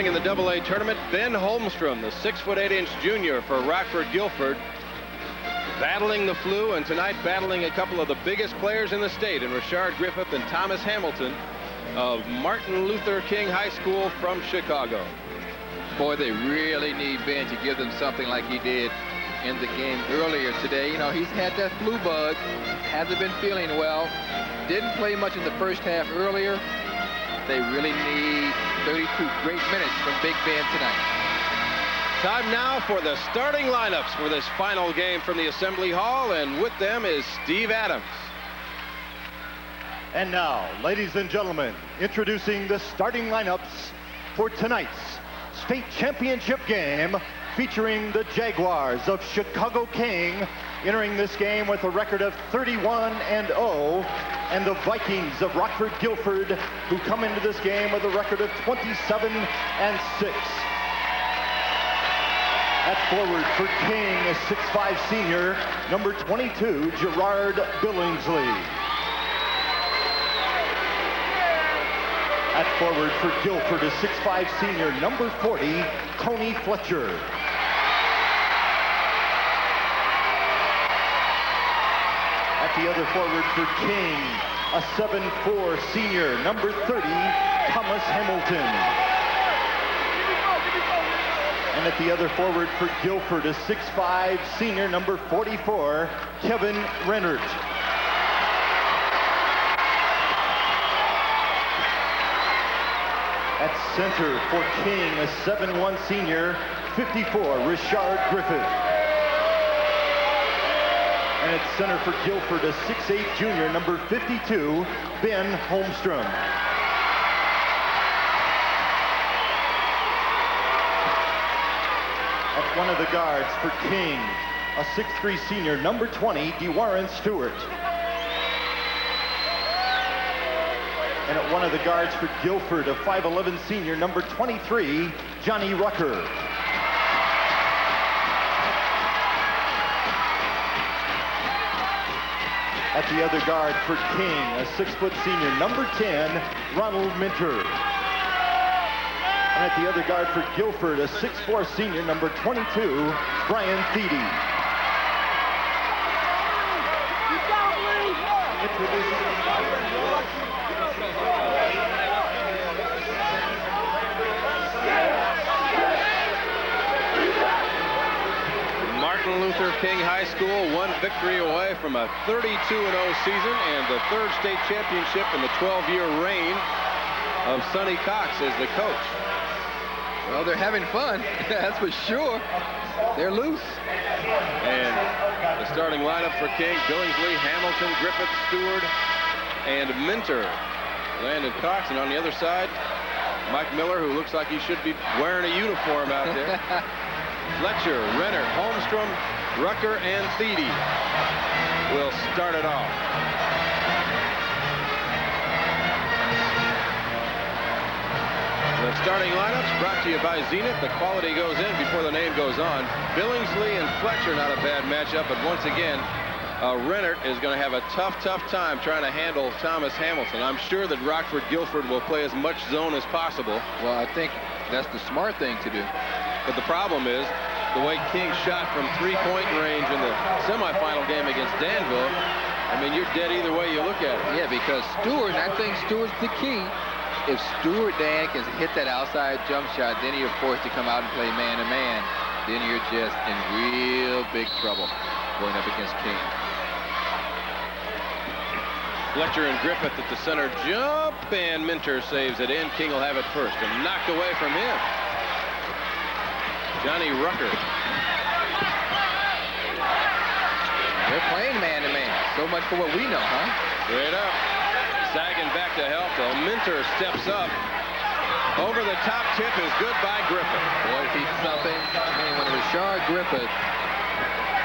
coming in the AA tournament, Ben Holmstrom, the 6'8" junior for Rockford Guilford, battling the flu, and tonight battling a couple of the biggest players in the state, in Richard Griffith and Thomas Hamilton of Martin Luther King High School from Chicago. Boy, they really need Ben to give them something like he did in the game earlier today. You know, he's had that flu bug, hasn't been feeling well, didn't play much in the first half earlier. They really need 32 great minutes from Big Ben tonight. Time now for the starting lineups for this final game from the Assembly Hall, and with them is Steve Adams. And now, ladies and gentlemen, introducing the starting lineups for tonight's state championship game, featuring the Jaguars of Chicago King entering this game with a record of 31-0, and the Vikings of Rockford Guilford, who come into this game with a record of 27-6. At forward for King, a 6'5" senior, number 22, Gerard Billingsley. At forward for Guilford, a 6'5" senior, number 40, Coney Fletcher. At the other forward for King, a 7'4" senior, number 30, Thomas Hamilton. And at the other forward for Guilford, a 6'5" senior, number 44, Kevin Rennert. At center for King, a 7'1" senior, 54, Richard Griffith. And at center for Guilford, a 6'8" junior, number 52, Ben Holmstrom. At one of the guards for King, a 6'3" senior, number 20, DeWarren Stewart. And at one of the guards for Guilford, a 5'11" senior, number 23, Johnny Rucker. At the other guard for King, a 6' senior, number 10, Ronald Minter. And at the other guard for Guilford, a 6'4" senior, number 22, Brian Thiede. Martin Luther King High School, one victory away from a 32-0 season and the third state championship in the 12-year reign of Sonny Cox as the coach. Well, they're having fun, that's for sure. They're loose. And the starting lineup for King: Billingsley, Hamilton, Griffith, Stewart, and Minter. Landon Cox, and on the other side, Mike Miller, who looks like he should be wearing a uniform out there. Fletcher, Renner, Holmstrom, Rucker, and Thiede will start it off. The starting lineups brought to you by Zenith. The quality goes in before the name goes on. Billingsley and Fletcher, not a bad matchup, but once again, Rennert is going to have a tough time trying to handle Thomas Hamilton. I'm sure that Rockford Guilford will play as much zone as possible. Well, I think that's the smart thing to do. But the problem is, the way King shot from three-point range in the semifinal game against Danville, I mean, you're dead either way you look at it. Yeah, because Stewart, and I think Stewart's the key. If Stewart, Dan, can hit that outside jump shot, then you're forced to come out and play man-to-man. Then you're just in real big trouble going up against King. Fletcher and Griffith at the center jump, and Minter saves it in. King will have it first, and knocked away from him. Johnny Rucker. They're playing man-to-man. So much for what we know, huh? Straight up. Sagging back to help, though. Minter steps up. Over the top tip is good by Griffith. Boy, if he's something, I mean, when Richard Griffith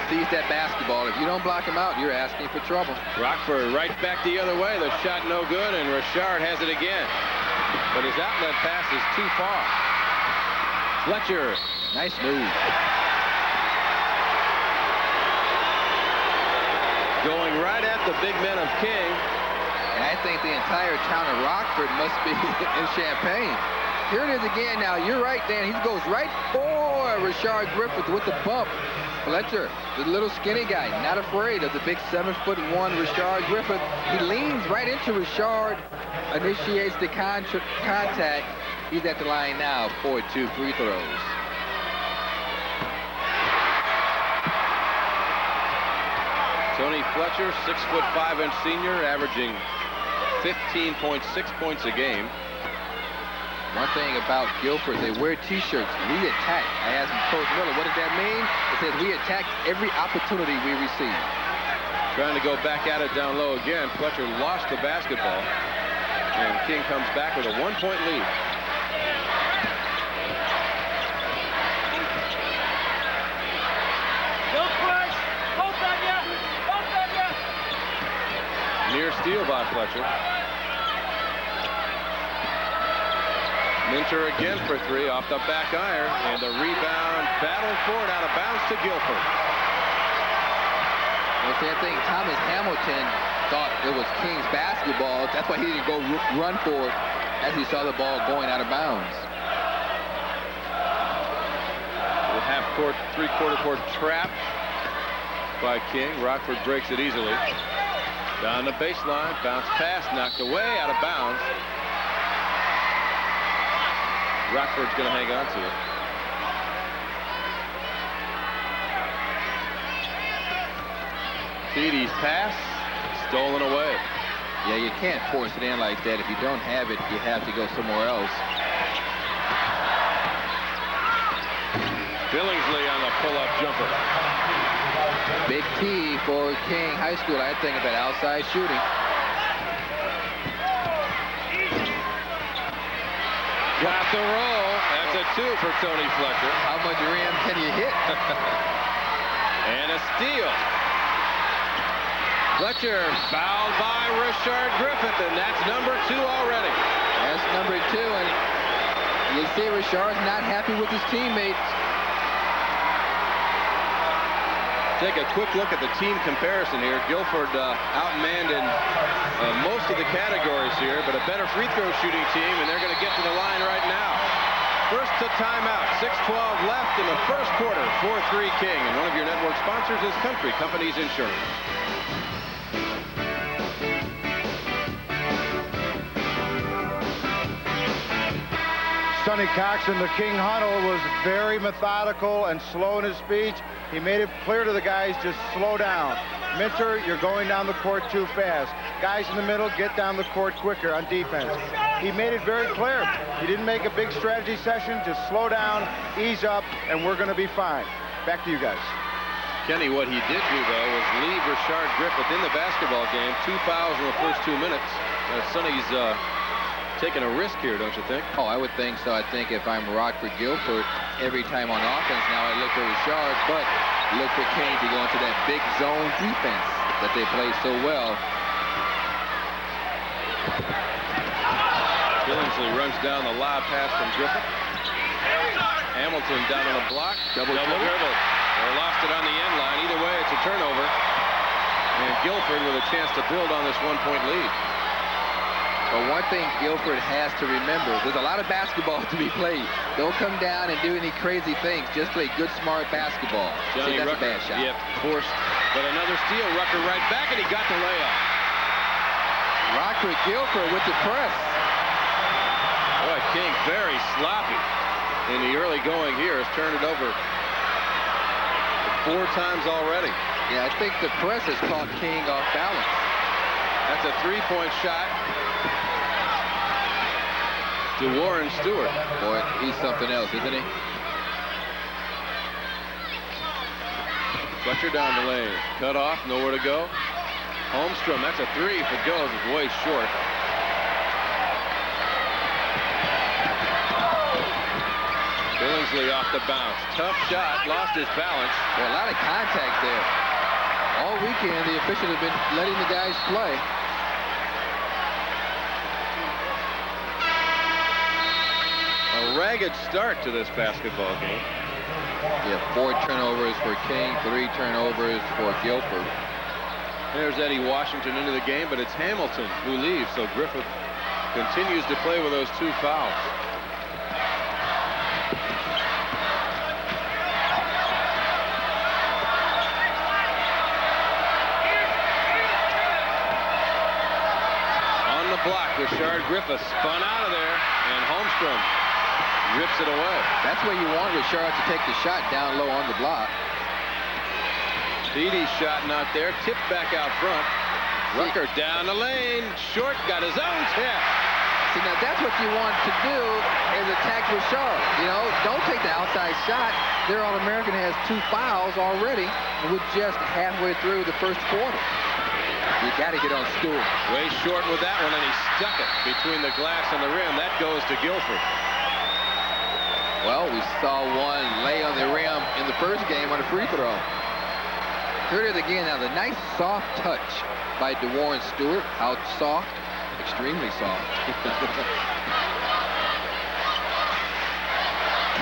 sees that basketball, if you don't block him out, you're asking for trouble. Rockford right back the other way. The shot no good, and Richard has it again. But his outlet pass is too far. Fletcher. Nice move. Going right at the big men of King. And I think the entire town of Rockford must be in Champaign. Here it is again now. You're right, Dan. He goes right for Rashard Griffith with the bump. Fletcher, the little skinny guy, not afraid of the big 7'1" Rashard Griffith. He leans right into Rashard, initiates the contact. He's at the line now for 2 free throws. Tony Fletcher, 6'5" senior, averaging 15.6 points a game. One thing about Guilford, they wear T-shirts. We attack. I asked Coach Miller, what does that mean? It says we attack every opportunity we receive. Trying to go back at it down low again. Fletcher lost the basketball. And King comes back with a 1-point lead. Near steal by Fletcher. Minter again for 3 off the back iron, and the rebound battled for it out of bounds to Guilford. The same thing, Thomas Hamilton thought it was King's basketball. That's why he didn't go run for it as he saw the ball going out of bounds. The half-court, three-quarter court trap by King. Rockford breaks it easily. Down the baseline, bounce pass knocked away out of bounds. Rockford's going to hang on to it. Beatty's pass stolen away. Yeah, you can't force it in like that. If you don't have it, you have to go somewhere else. Billingsley on the pull-up jumper. Big T for King High School. I think of that outside shooting. Got the roll. That's a 2 for Tony Fletcher. How much rim can you hit? And a steal. Fletcher fouled by Rashard Griffith, and that's number 2 already. That's number 2, and you see Rashard's not happy with his teammates. Take a quick look at the team comparison here. Guilford outmanned in most of the categories here, but a better free throw shooting team, and they're going to get to the line right now. First to timeout, 6:12 left in the first quarter, 4-3 King. And one of your network sponsors is Country Companies Insurance. Sonny Cox in the King huddle was very methodical and slow in his speech. He made it clear to the guys, just slow down. Minter, you're going down the court too fast. Guys in the middle, get down the court quicker on defense. He made it very clear. He didn't make a big strategy session, just slow down, ease up, and we're going to be fine. Back to you guys. Kenny, what he did do, though, was leave Rashard Griffith in the basketball game. 2 fouls in the first 2 minutes. Sonny's taking a risk here, don't you think? Oh, I would think so. I think if I'm Rockford Guilford, every time on offense now I look for Rashard, but look for King to go into that big zone defense that they play so well. Billingsley runs down the lob pass from Griffith. Hamilton down on the block. Double dribble. They lost it on the end line. Either way, it's a turnover. And Guilford with a chance to build on this 1-point lead. But one thing Guilford has to remember, there's a lot of basketball to be played. Don't come down and do any crazy things. Just play good, smart basketball. Johnny See, that's Rucker, a bad shot. Yep, forced. But another steal. Rucker right back, and he got the layup. Rockford Guilford with the press. Boy, King very sloppy in the early going here. Has turned it over 4 times already. Yeah, I think the press has caught King off balance. That's a 3-point shot to Warren Stewart. Boy, he's something else, isn't he? Fletcher down the lane. Cut off, nowhere to go. Holmstrom, that's a 3 if it goes. It's way short. Billingsley off the bounce. Tough shot, lost his balance. Well, a lot of contact there. All weekend, the officials have been letting the guys play. A ragged start to this basketball game. Yeah, 4 turnovers for King, 3 turnovers for Guilford. There's Eddie Washington into the game, but it's Hamilton who leaves, so Griffith continues to play with those 2 fouls. block. Richard Griffith spun out of there, and Holmstrom rips it away. That's where you want Richard to take the shot down low on the block. Beatty's shot not there. Tipped back out front. Rucker down the lane. Short got his own tip. See, now that's what you want to do is attack Richard. You know, don't take the outside shot. Their All-American has 2 fouls already, and we're just halfway through the first quarter. You got to get on Stewart. Way short with that one, and he stuck it between the glass and the rim. That goes to Guilford. Well, we saw one lay on the rim in the first game on a free throw. Here it is again now. The nice soft touch by DeWarren Stewart. How soft? Extremely soft.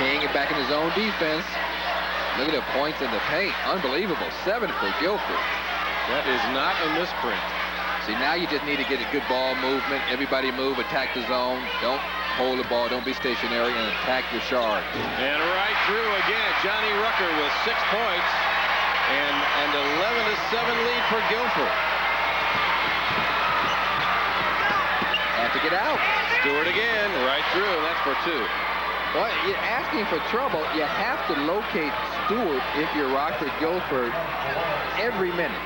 King back in his own defense. Look at the points in the paint. Unbelievable. 7 for Guilford. That is not a misprint. See, now you just need to get a good ball movement. Everybody move, attack the zone. Don't hold the ball. Don't be stationary, and attack Richard. And right through again. Johnny Rucker with 6 points and an 11-7 lead for Guilford. Have to get out. Stewart again, right through, and that's for 2. Well, you're asking for trouble. You have to locate Stewart if you're Rockford Guilford every minute.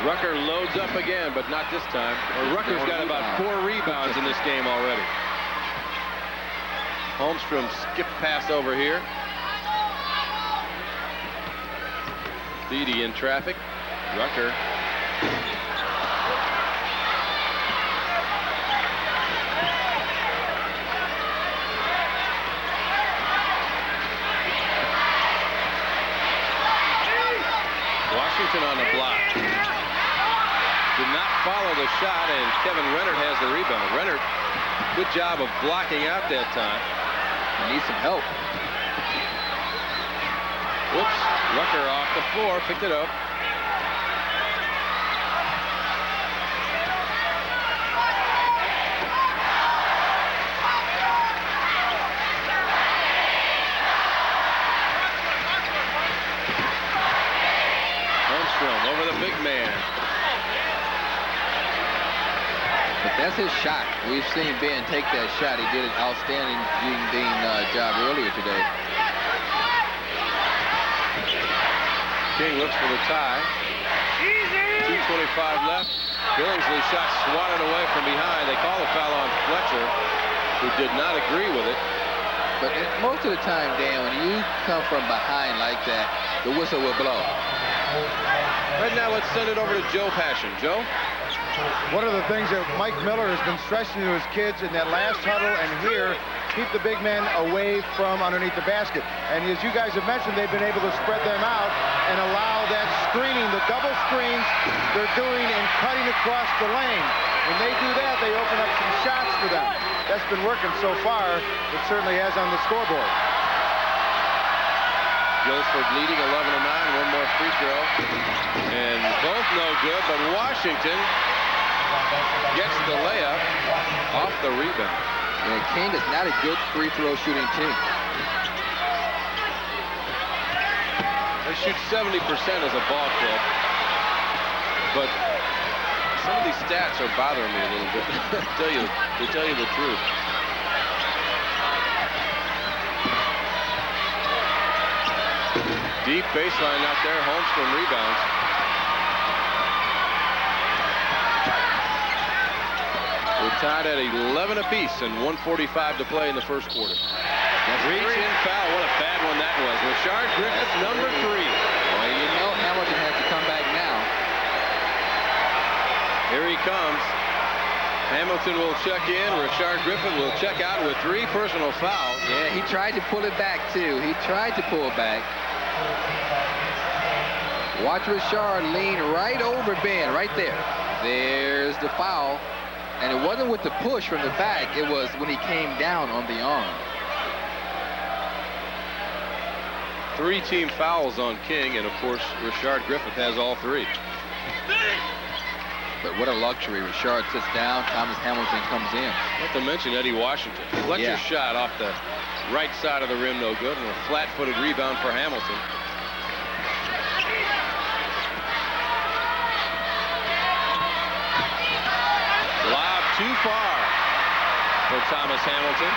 Rucker loads up again, but not this time. Rucker's got about 4 rebounds in this game already. Holmstrom skipped pass over here. Beatty in traffic. Rucker. Washington on the block. Did not follow the shot, and Kevin Rennert has the rebound. Rennert, good job of blocking out that time. Needs some help. Whoops. Rucker off the floor, picked it up. Holmstrom over the big man. But that's his shot. We've seen Ben take that shot. He did an outstanding job earlier today. King looks for the tie. 2:25 left. Billingsley shot swatted away from behind. They call a foul on Fletcher, who did not agree with it. But most of the time, Dan, when you come from behind like that, the whistle will blow. Right now, let's send it over to Joe Passion. Joe? One of the things that Mike Miller has been stressing to his kids in that last huddle and here, keep the big men away from underneath the basket. And as you guys have mentioned, they've been able to spread them out and allow that screening, the double screens they're doing and cutting across the lane. When they do that, they open up some shots for them. That's been working so far. It certainly has on the scoreboard. Guilford leading 11-9. One more free throw. And both no good, but Washington gets the layup off the rebound. And King is not a good free throw shooting team. They shoot 70% as a ball club. But some of these stats are bothering me a little bit. to tell you the truth. Deep baseline out there. Holmstrom rebounds. We're tied at 11 apiece and 1:45 to play in the first quarter. Reach-in foul. What a bad one that was. Richard Griffith, number 3. Well, you know Hamilton has to come back now. Here he comes. Hamilton will check in. Richard Griffith will check out with 3 personal fouls. Yeah, he tried to pull it back, too. He tried to pull it back. Watch Richard lean right over Ben, right there. There's the foul. And it wasn't with the push from the back. It was when he came down on the arm. 3 team fouls on King, and of course, Richard Griffith has all 3. But what a luxury. Richard sits down. Thomas Hamilton comes in. Not to mention Eddie Washington. Fletcher's shot off the right side of the rim, no good, and a flat-footed rebound for Hamilton. far for Thomas Hamilton.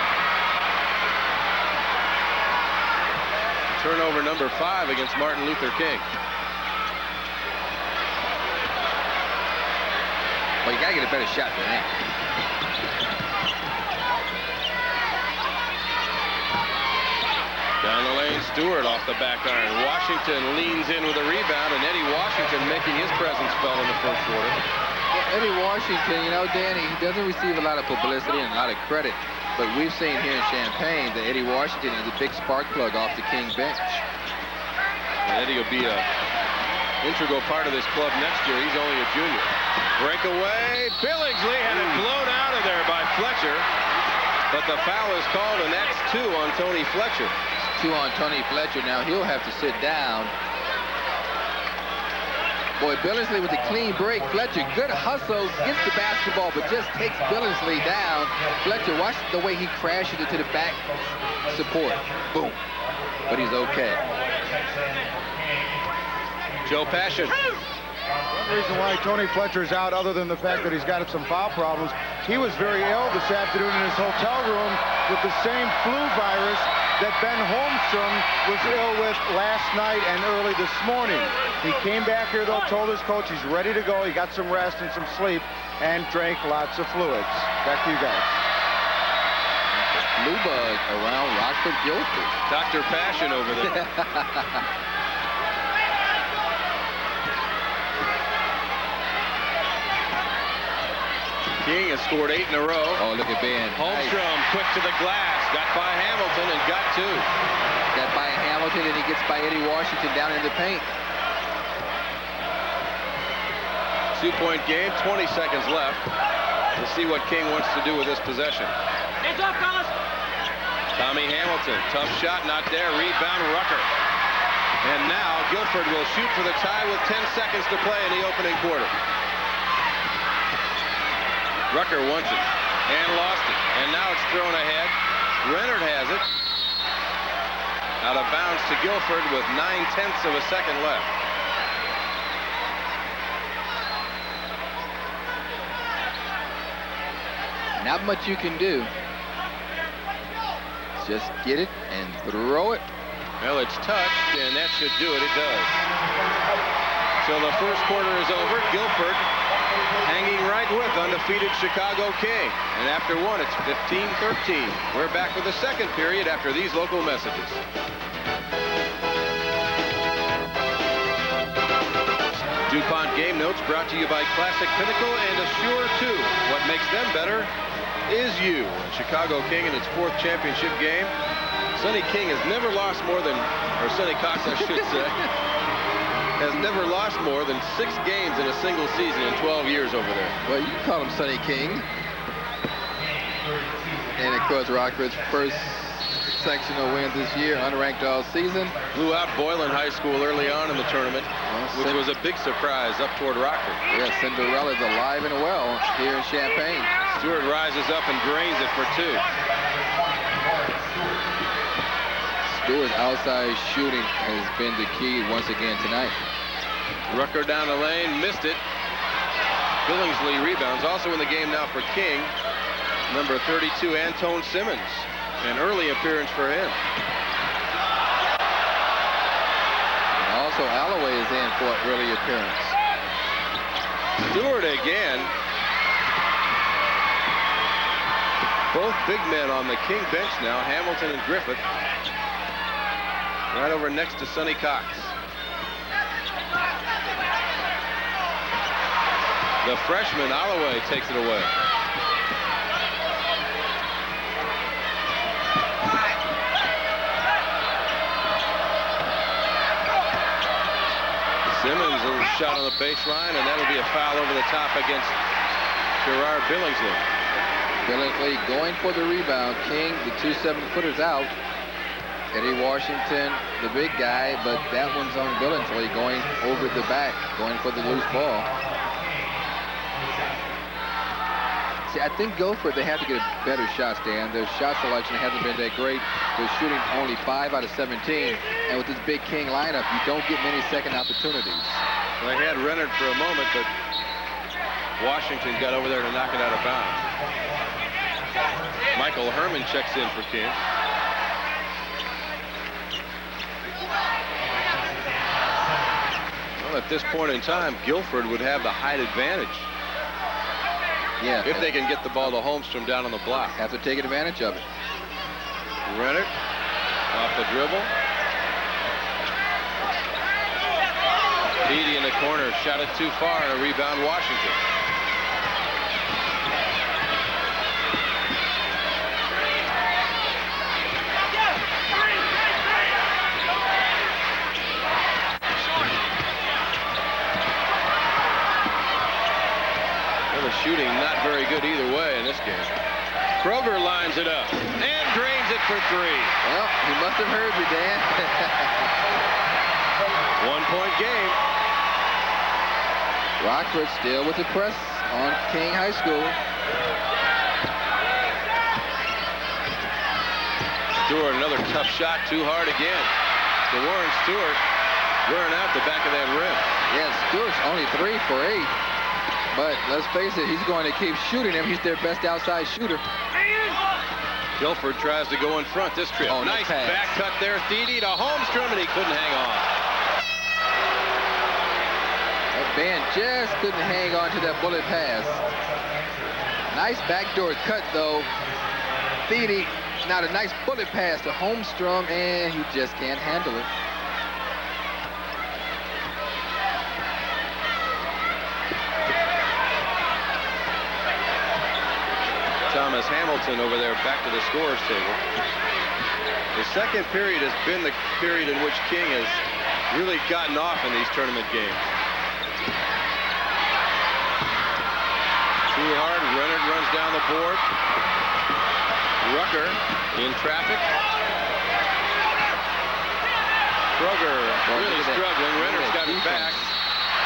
Turnover number 5 against Martin Luther King. Well, you got to get a better shot than that. Down the lane, Stewart off the back iron. Washington leans in with a rebound, and Eddie Washington making his presence felt in the first quarter. Well, Eddie Washington, you know, Danny, he doesn't receive a lot of publicity and a lot of credit, but we've seen here in Champaign that Eddie Washington is a big spark plug off the King bench. And Eddie will be a integral part of this club next year. He's only a junior. Breakaway. Billingsley had it blown out of there by Fletcher, but the foul is called, and that's 2 on Tony Fletcher. 2 on Tony Fletcher. Now he'll have to sit down. Boy, Billingsley with a clean break. Fletcher, good hustle, gets the basketball, but just takes Billingsley down. Fletcher, watch the way he crashes it to the back support. Boom. But he's okay. Joe Passion. One reason why Tony Fletcher's out, other than the fact that he's got some foul problems, he was very ill this afternoon in his hotel room with the same flu virus that Ben Holmstrom was ill with last night and early this morning. He came back here, though, told his coach he's ready to go. He got some rest and some sleep and drank lots of fluids. Back to you guys. Flu bug around Rockford, Guilford. Dr. Passion over there. King has scored 8 in a row. Oh, look at Ben. Holmstrom quick to the glass. Got by Hamilton and got 2. Got by Hamilton, and he gets by Eddie Washington down in the paint. 2-point game, 20 seconds left. We'll see what King wants to do with this possession. Hands up, fellas. Tommy Hamilton, tough shot, not there. Rebound, Rucker. And now Guilford will shoot for the tie with 10 seconds to play in the opening quarter. Rucker wants it and lost it, and now it's thrown ahead. Renard has it. Out of bounds to Guilford with 9/10 of a second left. Not much you can do. Just get it and throw it. Well, it's touched, and that should do it. It does. So the first quarter is over. Guilford hanging right with undefeated Chicago King. And after one, it's 15-13. We're back with the second period after these local messages. DuPont Game Notes brought to you by Classic Pinnacle and Assure 2. What makes them better is you. Chicago King in its 4th championship game. Sonny King has never lost more than, or Sonny Cox, I should say, has never lost more than 6 games in a single season in 12 years over there. Well, you call him Sonny King. And of course, Rockford's first sectional win this year, unranked all season. Blew out Boylan High School early on in the tournament, which was a big surprise up toward Rockford. Yeah, Cinderella's alive and well here in Champaign. Stewart rises up and drains it for 2. Stewart's outside shooting has been the key once again tonight. Rucker down the lane, missed it. Billingsley rebounds. Also in the game now for King, number 32, Antone Simmons. An early appearance for him. And also Alloway is in for an early appearance. Stewart again. Both big men on the King bench now, Hamilton and Griffith. Right over next to Sonny Cox. The freshman, Alloway, takes it away. Simmons, a little shot on the baseline, and that'll be a foul over the top against Gerard Billingsley. Billingsley going for the rebound. King, the 2 7-footers out. Eddie Washington, the big guy, but that one's on Billingsley going over the back, going for the loose ball. See, I think Guilford, they have to get a better shot, Dan. Their shot selection hasn't been that great. They're shooting only 5 out of 17. And with this big King lineup, you don't get many second opportunities. Well, they had Renard for a moment, but Washington got over there to knock it out of bounds. Michael Herman checks in for King. Well, at this point in time, Guilford would have the height advantage. Yeah. If they can get the ball to Holmstrom down on the block. Have to take advantage of it. Renner off the dribble. Beatty in the corner, shot it too far, and a rebound Washington. Well, the shooting not very good either way in this game. Kroger lines it up and drains it for three. Well, he must have heard me, Dan. 1-point game. Rockford still with the press on King High School. Stewart, another tough shot, too hard again. DeWarren Stewart wearing out the back of that rim. Yes, Stewart's only 3 for 8. But let's face it, he's going to keep shooting him. He's their best outside shooter. Guilford tries to go in front this trip. Oh, nice pass. back cut there. Thiede to Holmstrom, and he couldn't hang on. That band just couldn't hang on to that bullet pass. Nice backdoor cut, though. Thiede, now a nice bullet pass to Holmstrom, and he just can't handle it. Thomas Hamilton over there back to the scorer's table. The second period has been the period in which King has really gotten off in these tournament games. Too hard. Renner runs down the board. Rucker in traffic. Kroger really struggling. Renner's got it back.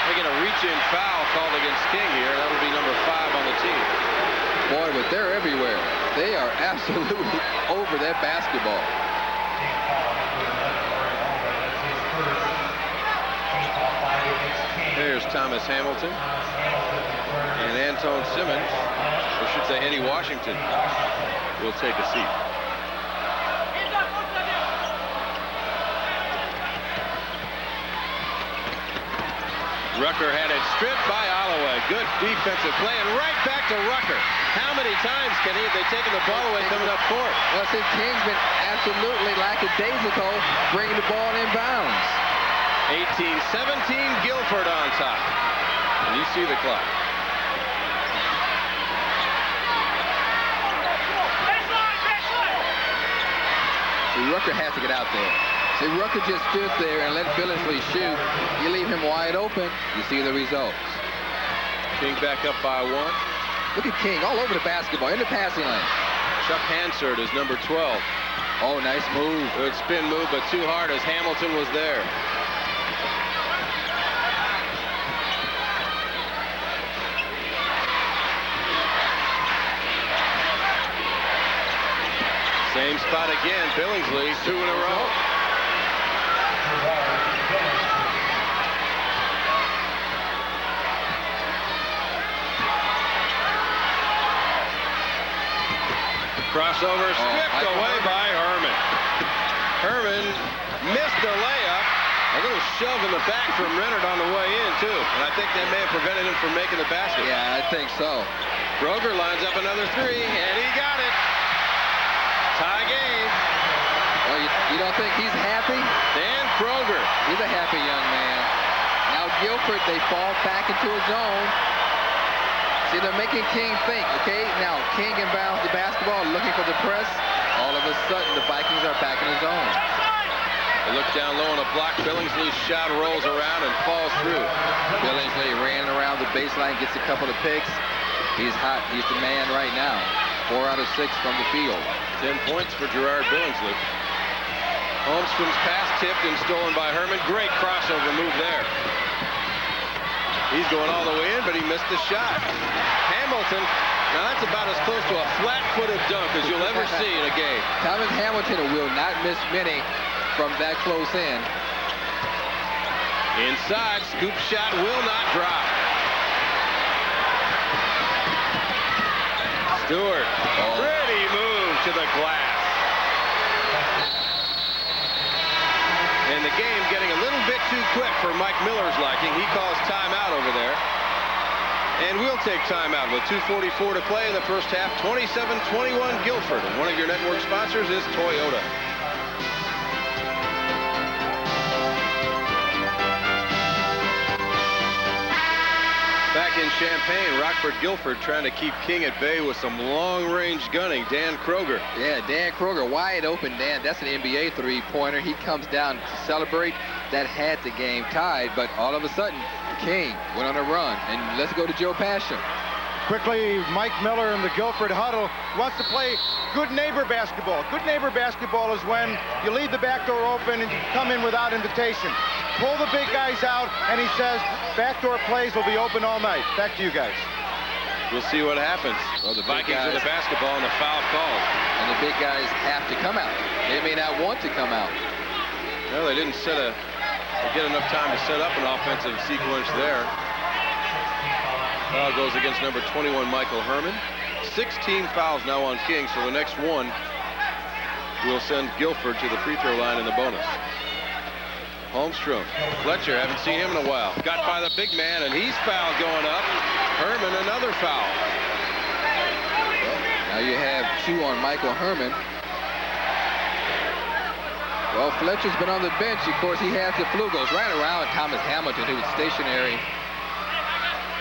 Making a reach-in foul called against King here. That will be number 5 on the team. Boy, but they're everywhere. They are absolutely over that basketball. There's Thomas Hamilton and Antone Simmons, or should say Eddie Washington, will take a seat. Rucker had it stripped by Holloway. Good defensive play, and right back to Rucker. How many times have they taken the ball away coming up court? Well, since King's been absolutely lackadaisical bringing the ball in bounds. 18-17, Guilford on top. And you see the clock. See, Rucker has to get out there. See, Rucker just stood there and let Billingsley shoot. You leave him wide open, you see the results. King back up by 1. Look at King all over the basketball, in the passing lane. Chuck Hansard is number 12. Oh, nice move. Good spin move, but too hard as Hamilton was there. Same spot again. Billingsley, 2 in a row. Crossover stripped away by Herman. Herman missed the layup. A little shove in the back from Renard on the way in, too. And I think that may have prevented him from making the basket. Yeah, I think so. Kroger lines up another 3, and he got it. Tie game. Well, you don't think he's happy? Dan Kroger. He's a happy young man. Now Guilford, they fall back into a zone. See, they're making King think, okay? Now, King inbounds the basketball, looking for the press. All of a sudden, the Vikings are back in the zone. They look down low on a block. Billingsley's shot rolls around and falls through. Billingsley ran around the baseline, gets a couple of picks. He's hot. He's the man right now. 4 out of 6 from the field. 10 points for Gerard Billingsley. Holmstrom's pass tipped and stolen by Herman. Great crossover move there. He's going all the way in, but he missed the shot. Hamilton, now that's about as close to a flat-footed dunk as you'll ever see in a game. Thomas Hamilton will not miss many from that close in. Inside, scoop shot will not drop. Stewart, pretty move to the glass. And the game getting a little bit too quick for Mike Miller's liking. He calls timeout over there. And we'll take timeout with 2:44 to play in the first half. 27-21 Guilford. And one of your network sponsors is Toyota. Back in Champaign, Rockford Guilford trying to keep King at bay with some long-range gunning. Dan Kroger. Yeah, Dan Kroger wide open. Dan, that's an NBA three-pointer. He comes down to celebrate. That had the game tied, but all of a sudden, King went on a run. And let's go to Joe Passion. Quickly, Mike Miller in the Guilford huddle wants to play good neighbor basketball. Good neighbor basketball is when you leave the back door open and you come in without invitation. Pull the big guys out, and he says backdoor plays will be open all night. Back to you guys. We'll see what happens. Well, the Vikings with the basketball and the foul call. And the big guys have to come out. They may not want to come out. No, they didn't get enough time to set up an offensive sequence there. Foul goes against number 21, Michael Herman. 16 fouls now on King, so the next one will send Guilford to the free throw line in the bonus. Holmstrom, Fletcher, haven't seen him in a while. Got by the big man, and he's fouled going up. Herman, another foul. Now you have 2 on Michael Herman. Well, Fletcher's been on the bench. Of course, he has the flu. Goes right around Thomas Hamilton, who was stationary.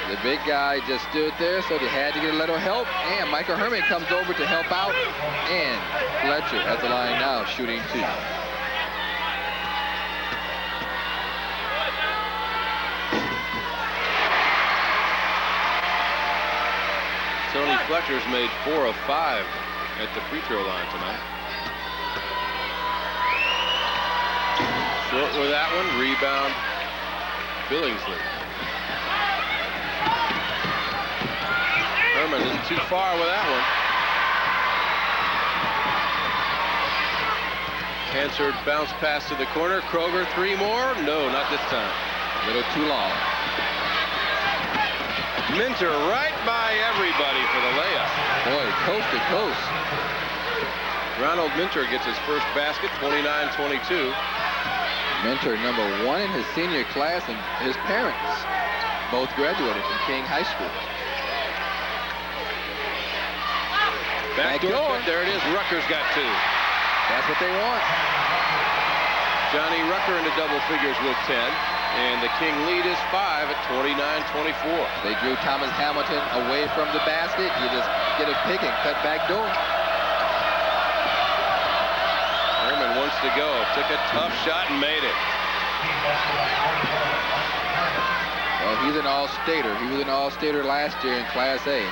The big guy just stood there, so they had to get a little help. And Michael Herman comes over to help out. And Fletcher at the line now, shooting 2. Tony Fletcher's made 4 of 5 at the free throw line tonight. Short with that one. Rebound, Billingsley. Herman isn't too far with that one. Answered bounce pass to the corner. Kroger, 3 more. No, not this time. A little too long. Minter right by everybody for the layup. Boy, coast to coast. Ronald Minter gets his first basket, 29-22. Minter, number 1 in his senior class, and his parents both graduated from King High School. Backdoor. There it is. Rucker's got 2. That's what they want. Johnny Rucker into double figures with 10. And the King lead is 5 at 29-24. They drew Thomas Hamilton away from the basket. You just get a pick and cut back door. Herman wants to go. Took a tough shot and made it. Well, he's an all-stater. He was an all-stater last year in Class A.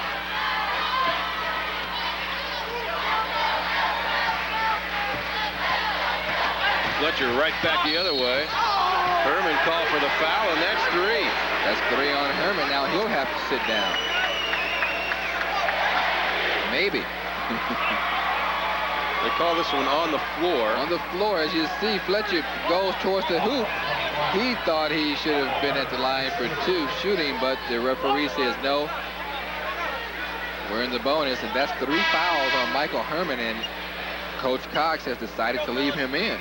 Fletcher right back the other way. Herman called for the foul, and that's 3. That's 3 on Herman. Now he'll have to sit down. Maybe. They call this one on the floor. On the floor, as you see, Fletcher goes towards the hoop. He thought he should have been at the line for 2 shooting, but the referee says no. We're in the bonus, and that's 3 fouls on Michael Herman, and Coach Cox has decided to leave him in.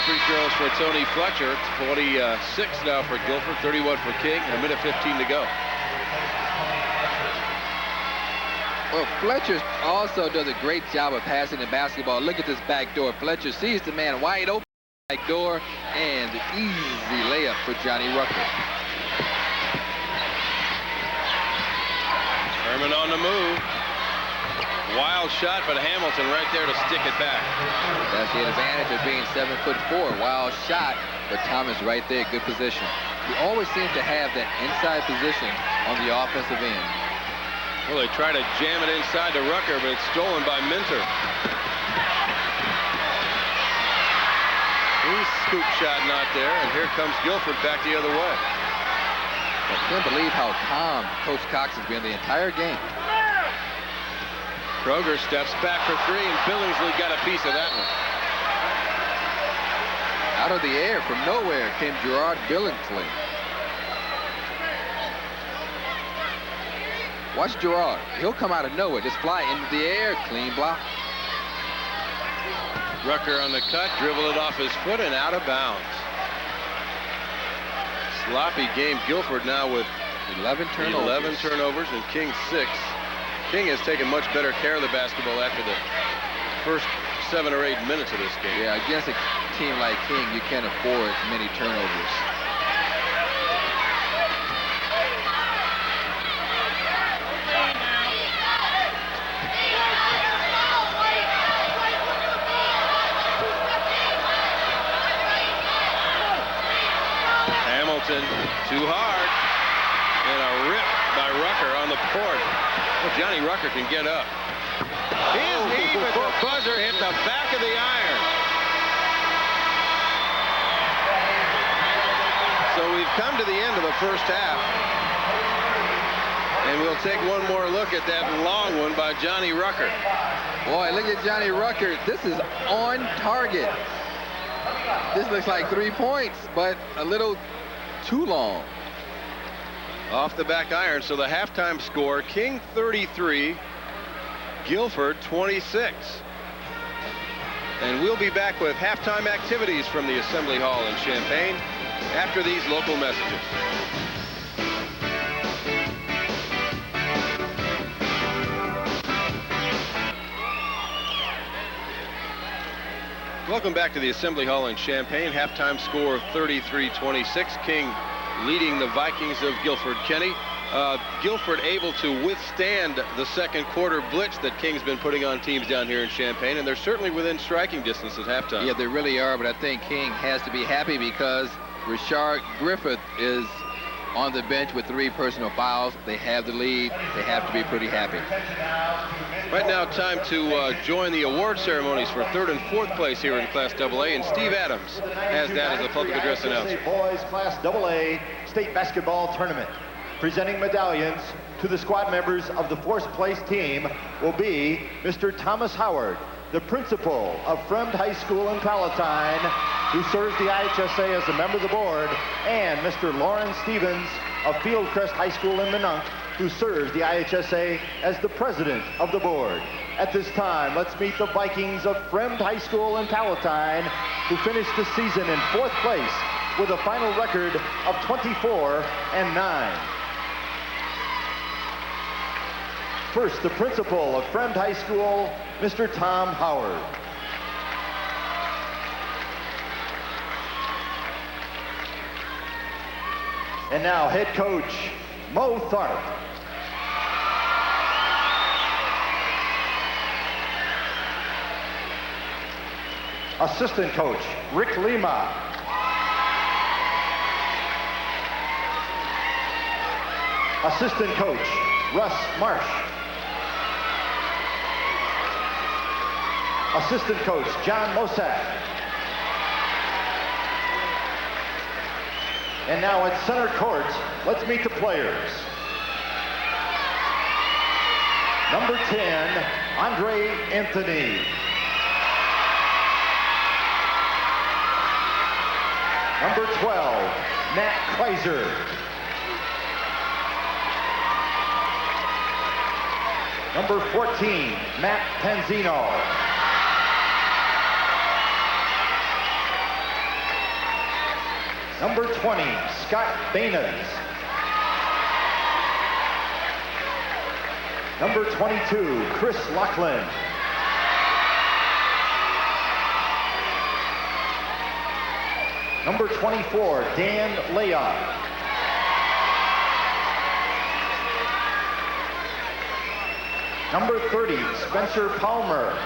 Free throws for Tony Fletcher. 26 now for Guilford, 31 for King, and a minute 15 to go. Well, Fletcher also does a great job of passing the basketball. Look at this back door. Fletcher sees the man wide open. Back door, and the easy layup for Johnny Rucker. Herman on the move. Wild shot, but Hamilton right there to stick it back. That's the advantage of being 7'4". Wild shot, but Thomas right there, good position. He always seems to have that inside position on the offensive end. Well, they try to jam it inside to Rucker, but it's stolen by Minter. He's scoop shot not there, and here comes Guilford back the other way. I can't believe how calm Coach Cox has been the entire game. Kroger steps back for three, and Billingsley got a piece of that one. Out of the air, from nowhere, came Gerard Billingsley. Watch Gerard. He'll come out of nowhere, just fly into the air, clean block. Rucker on the cut, dribble it off his foot and out of bounds. Sloppy game. Guilford now with 11 turnovers. 11 turnovers and King 6. King has taken much better care of the basketball after the first 7 or 8 minutes of this game. Yeah, against a team like King, you can't afford many turnovers. Too hard, and a rip by Rucker on the court. Well, Johnny Rucker can get up. His knee with the buzzer hit the back of the iron. So we've come to the end of the first half, and we'll take one more look at that long one by Johnny Rucker. Boy, look at Johnny Rucker. This is on target. This looks like 3 points, but a little too long. Off the back iron, so the halftime score, King 33, Guilford 26. And we'll be back with halftime activities from the Assembly Hall in Champaign after these local messages. Welcome back to the Assembly Hall in Champaign. Halftime score of 33-26. King leading the Vikings of Guilford. Kenny, Guilford able to withstand the second quarter blitz that King's been putting on teams down here in Champaign, and they're certainly within striking distance at halftime. Yeah, they really are, but I think King has to be happy because Richard Griffith is on the bench with 3 personal fouls. They have the lead. They have to be pretty happy. Right now, time to join the award ceremonies for 3rd and 4th place here in Class AA, and Steve Adams has that as a public address announcer. Boys Class AA State Basketball Tournament. Presenting medallions to the squad members of the 4th place team will be Mr. Thomas Howard, the principal of Fremd High School in Palatine, who serves the IHSA as a member of the board, and Mr. Lawrence Stevens of Fieldcrest High School in Minonk, who serves the IHSA as the president of the board. At this time, let's meet the Vikings of Fremd High School in Palatine, who finished the season in 4th place with a final record of 24-9. First, the principal of Fremd High School, Mr. Tom Howard. And now, head coach, Mo Tharp. Assistant coach, Rick Lima. Assistant coach, Russ Marsh. Assistant coach, John Mosak. And now at center court, let's meet the players. Number 10, Andre Anthony. Number 12, Nat Kreiser. Number 14, Matt Panzino. Number 20, Scott Baines. Number 22, Chris Laughlin. Number 24, Dan Leon. Number 30, Spencer Palmer.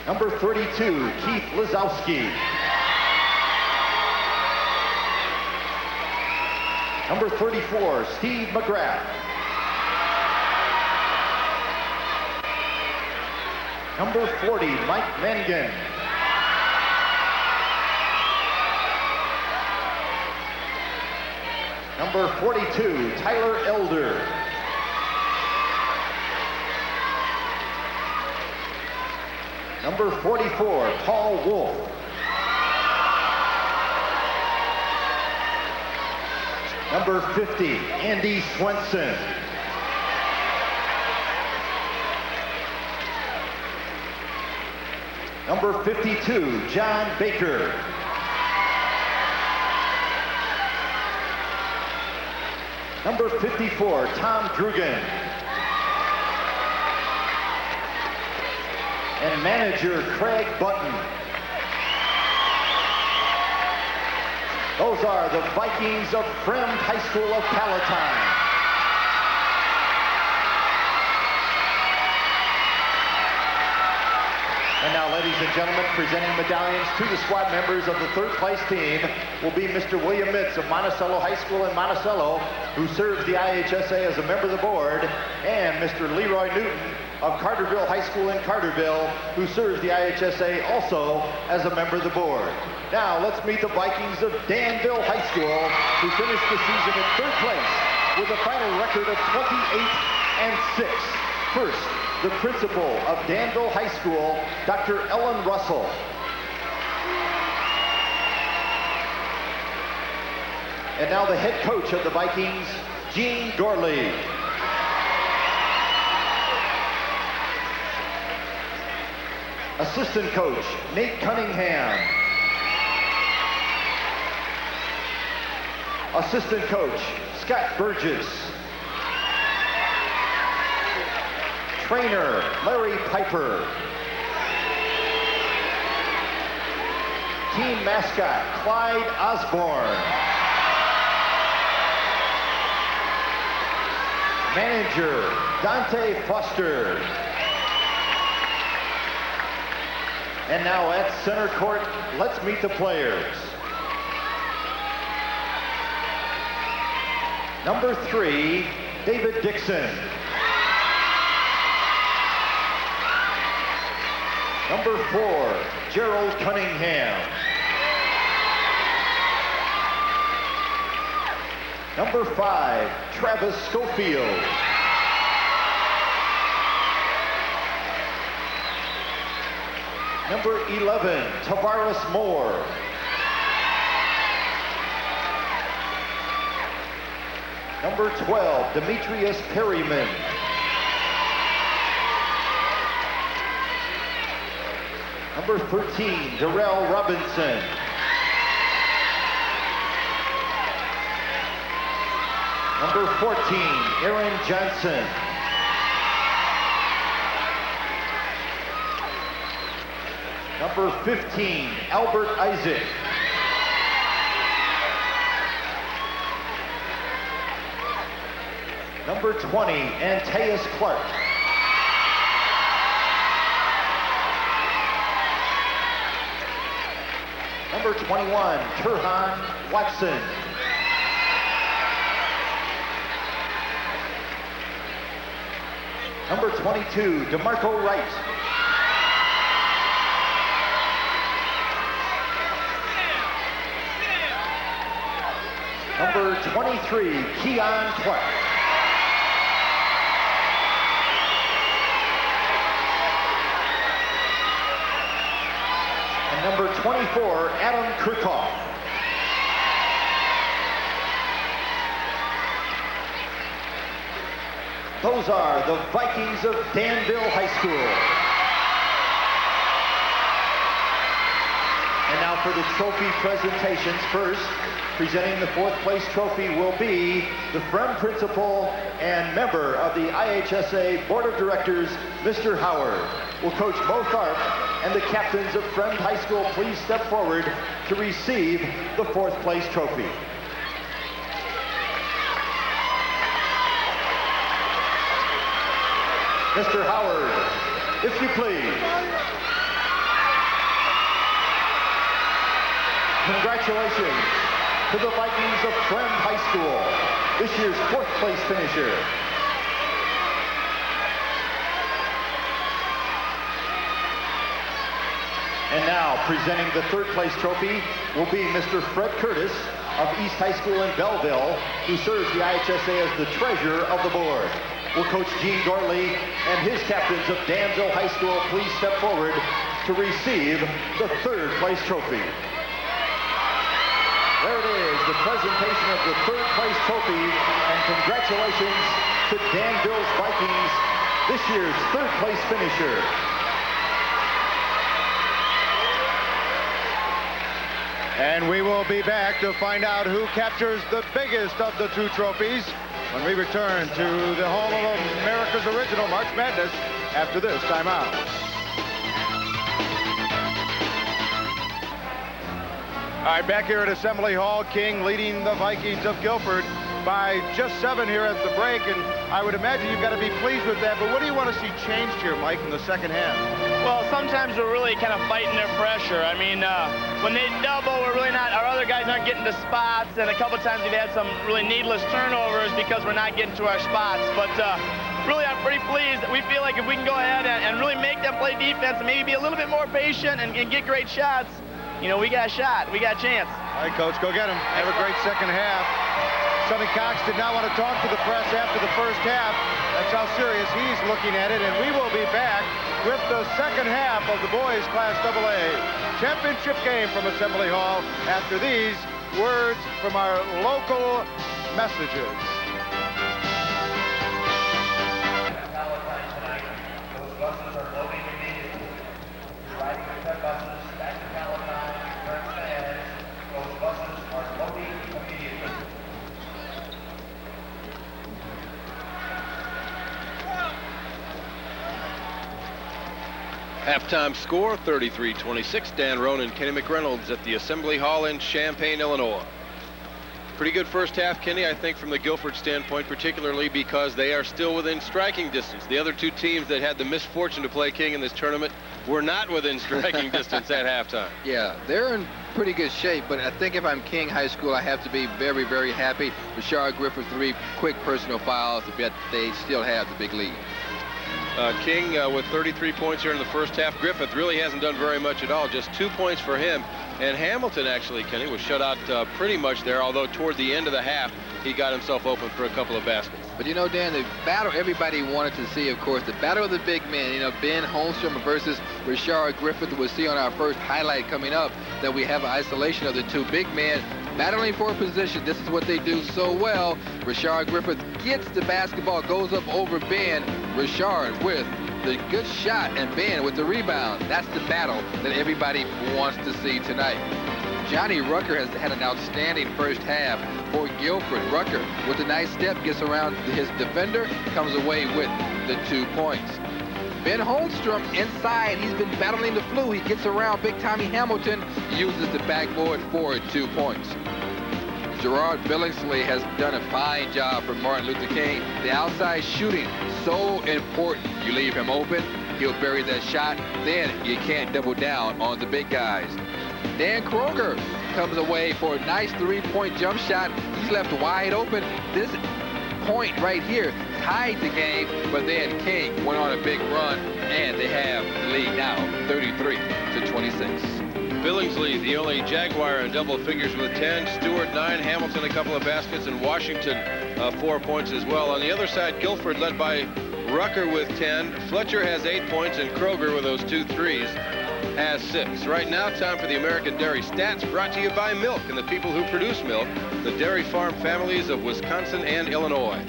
Number 32, Keith Lazowski. Number 34, Steve McGrath. Number 40, Mike Mangan. Number 42, Tyler Elder. Number 44, Paul Wolf. Number 50, Andy Swenson. Number 52, John Baker. Number 54, Tom Drugan. And manager Craig Button. Those are the Vikings of Fremd High School of Palatine. And now, ladies and gentlemen, presenting medallions to the squad members of the third place team will be Mr. William Mitz of Monticello High School in Monticello, who serves the IHSA as a member of the board, and Mr. Leroy Newton of Carterville High School in Carterville, who serves the IHSA also as a member of the board. Now, let's meet the Vikings of Danville High School, who finished the season in third place with a final record of 28-6. First, the principal of Danville High School, Dr. Ellen Russell. And now the head coach of the Vikings, Gene Gorley. Assistant coach, Nate Cunningham. Assistant coach, Scott Burgess. Trainer, Larry Piper. Team mascot, Clyde Osborne. Manager, Dante Foster. And now at center court, let's meet the players. Number 3, David Dixon. Number 4, Gerald Cunningham. Number 5, Travis Schofield. Number 11, Tavares Moore. Number 12, Demetrius Perryman. Number 13, Darrell Robinson. Number 14, Aaron Johnson. Number 15, Albert Isaac. Number 20, Antaeus Clark. Number 21, Turhan Watson. Number 22, DeMarco Wright. Number 23, Keon Clark. And number 24, Adam Kirchhoff. Those are the Vikings of Danville High School. And now for the trophy presentations. First, presenting the fourth place trophy will be the Fremd principal and member of the IHSA Board of Directors, Mr. Howard. Will Coach Mo Tharp and the captains of Fremd High School please step forward to receive the fourth place trophy. Mr. Howard, if you please. Congratulations to the Vikings of Fremd High School, this year's fourth place finisher. And now, presenting the third place trophy will be Mr. Fred Curtis of East High School in Belleville, who serves the IHSA as the treasurer of the board. Will Coach Gene Gorley and his captains of Danville High School please step forward to receive the third place trophy. There it is, the presentation of the third place trophy, and congratulations to Danville's Vikings, this year's third place finisher. And we will be back to find out who captures the biggest of the two trophies when we return to the home of America's original March Madness after this timeout. All right, back here at Assembly Hall, King leading the Vikings of Guilford by just 7 here at the break, and I would imagine you've got to be pleased with that, but what do you want to see changed here, Mike, in the second half? Well, sometimes we're really kind of fighting their pressure. I mean, when they double, we're really not, our other guys aren't getting to spots, and a couple times we've had some really needless turnovers because we're not getting to our spots. But really, I'm pretty pleased that we feel like if we can go ahead and really make them play defense and maybe be a little bit more patient and get great shots, you know, we got a shot, we got a chance. All right, Coach, go get him. Have a great second half. Sonny Cox did not want to talk to the press after the first half. That's how serious he's looking at it, and we will be back with the second half of the boys Class AA championship game from Assembly Hall after these words from our local messages. Those buses are loading immediately. You're riding with their buses back to Palatine, turn ahead. Those buses are loading immediately. Halftime score, 33-26. Dan Roan and Kenny McReynolds at the Assembly Hall in Champaign, Illinois. Pretty good first half, Kenny, I think, from the Guilford standpoint, particularly because they are still within striking distance. The other two teams that had the misfortune to play King in this tournament were not within striking distance at halftime. Yeah, they're in pretty good shape, but I think if I'm King High School, I have to be very, very happy. Rashard Griffith, 3 quick personal fouls, but they still have the big lead. King with 33 points here in the first half. Griffith really hasn't done very much at all, just 2 points for him. And Hamilton, actually, Kenny, was shut out pretty much there, although toward the end of the half, he got himself open for a couple of baskets. But you know, Dan, the battle everybody wanted to see, of course, the battle of the big men, you know, Ben Holmstrom versus Rashard Griffith. We'll see on our first highlight coming up that we have an isolation of the two big men battling for a position. This is what they do so well. Rashard Griffith gets the basketball, goes up over Ben. Rashard with the good shot, and Ben with the rebound. That's the battle that everybody wants to see tonight. Johnny Rucker has had an outstanding first half for Guilford. Rucker with a nice step gets around his defender, comes away with the 2 points. Ben Holmstrom inside, he's been battling the flu. He gets around Big Tommy Hamilton, uses the backboard for 2 points. Gerard Billingsley has done a fine job for Martin Luther King. The outside shooting, so important. You leave him open, he'll bury that shot, then you can't double down on the big guys. Dan Kroger comes away for a nice 3-point jump shot. He's left wide open. This point right here tied the game, but then King went on a big run, and they have the lead now, 33-26. Billingsley, the only Jaguar in double figures with 10. Stewart, 9. Hamilton, a couple of baskets. And Washington, 4 points as well. On the other side, Guilford led by Rucker with 10. Fletcher has 8 points, and Kroger with those 2 threes has 6. Right now, time for the American Dairy Stats, brought to you by Milk and the people who produce milk, the dairy farm families of Wisconsin and Illinois.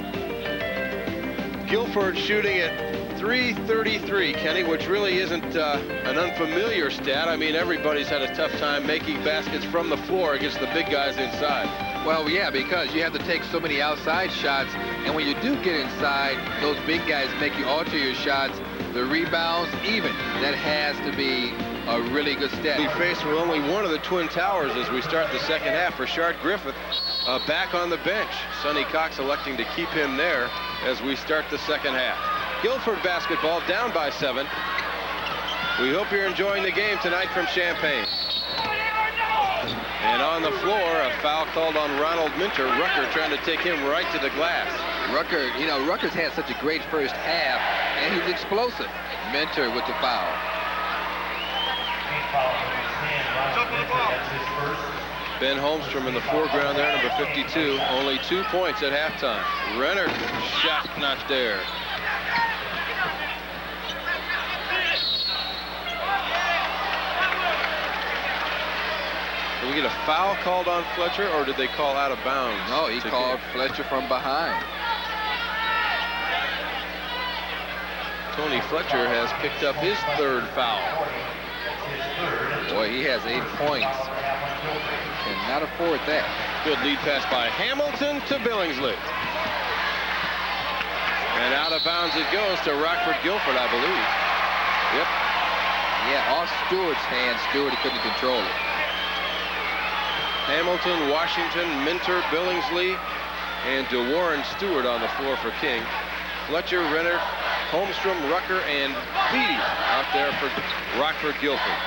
Guilford shooting at .333, Kenny, which really isn't an unfamiliar stat. I mean, everybody's had a tough time making baskets from the floor against the big guys inside. Well, yeah, because you have to take so many outside shots, and when you do get inside, those big guys make you alter your shots. The rebounds, even, that has to be a really good stat. We faced with only one of the Twin Towers as we start the second half. Rashard Griffith back on the bench. Sonny Cox electing to keep him there as we start the second half. Guilford basketball down by 7. We hope you're enjoying the game tonight from Champaign. And on the floor, a foul called on Ronald Minter. Rucker trying to take him right to the glass. Rucker, you know, Rucker's had such a great first half, and he's explosive. Minter with the foul. That's his first. Ben Holmstrom in the foreground there, number 52. Only 2 points at halftime. Renner, shot not there. Did we get a foul called on Fletcher, or did they call out of bounds? No, he called Fletcher from behind. Tony Fletcher has picked up his 3rd foul. Boy, he has 8 points. Cannot afford that. Good lead pass by Hamilton to Billingsley. And out of bounds it goes to Rockford Guilford, I believe. Yep. Yeah, off Stewart's hands. Stewart, he couldn't control it. Hamilton, Washington, Minter, Billingsley, and DeWarren Stewart on the floor for King. Fletcher, Renner, Holmstrom, Rucker, and Beatty out there for Rockford Guilford.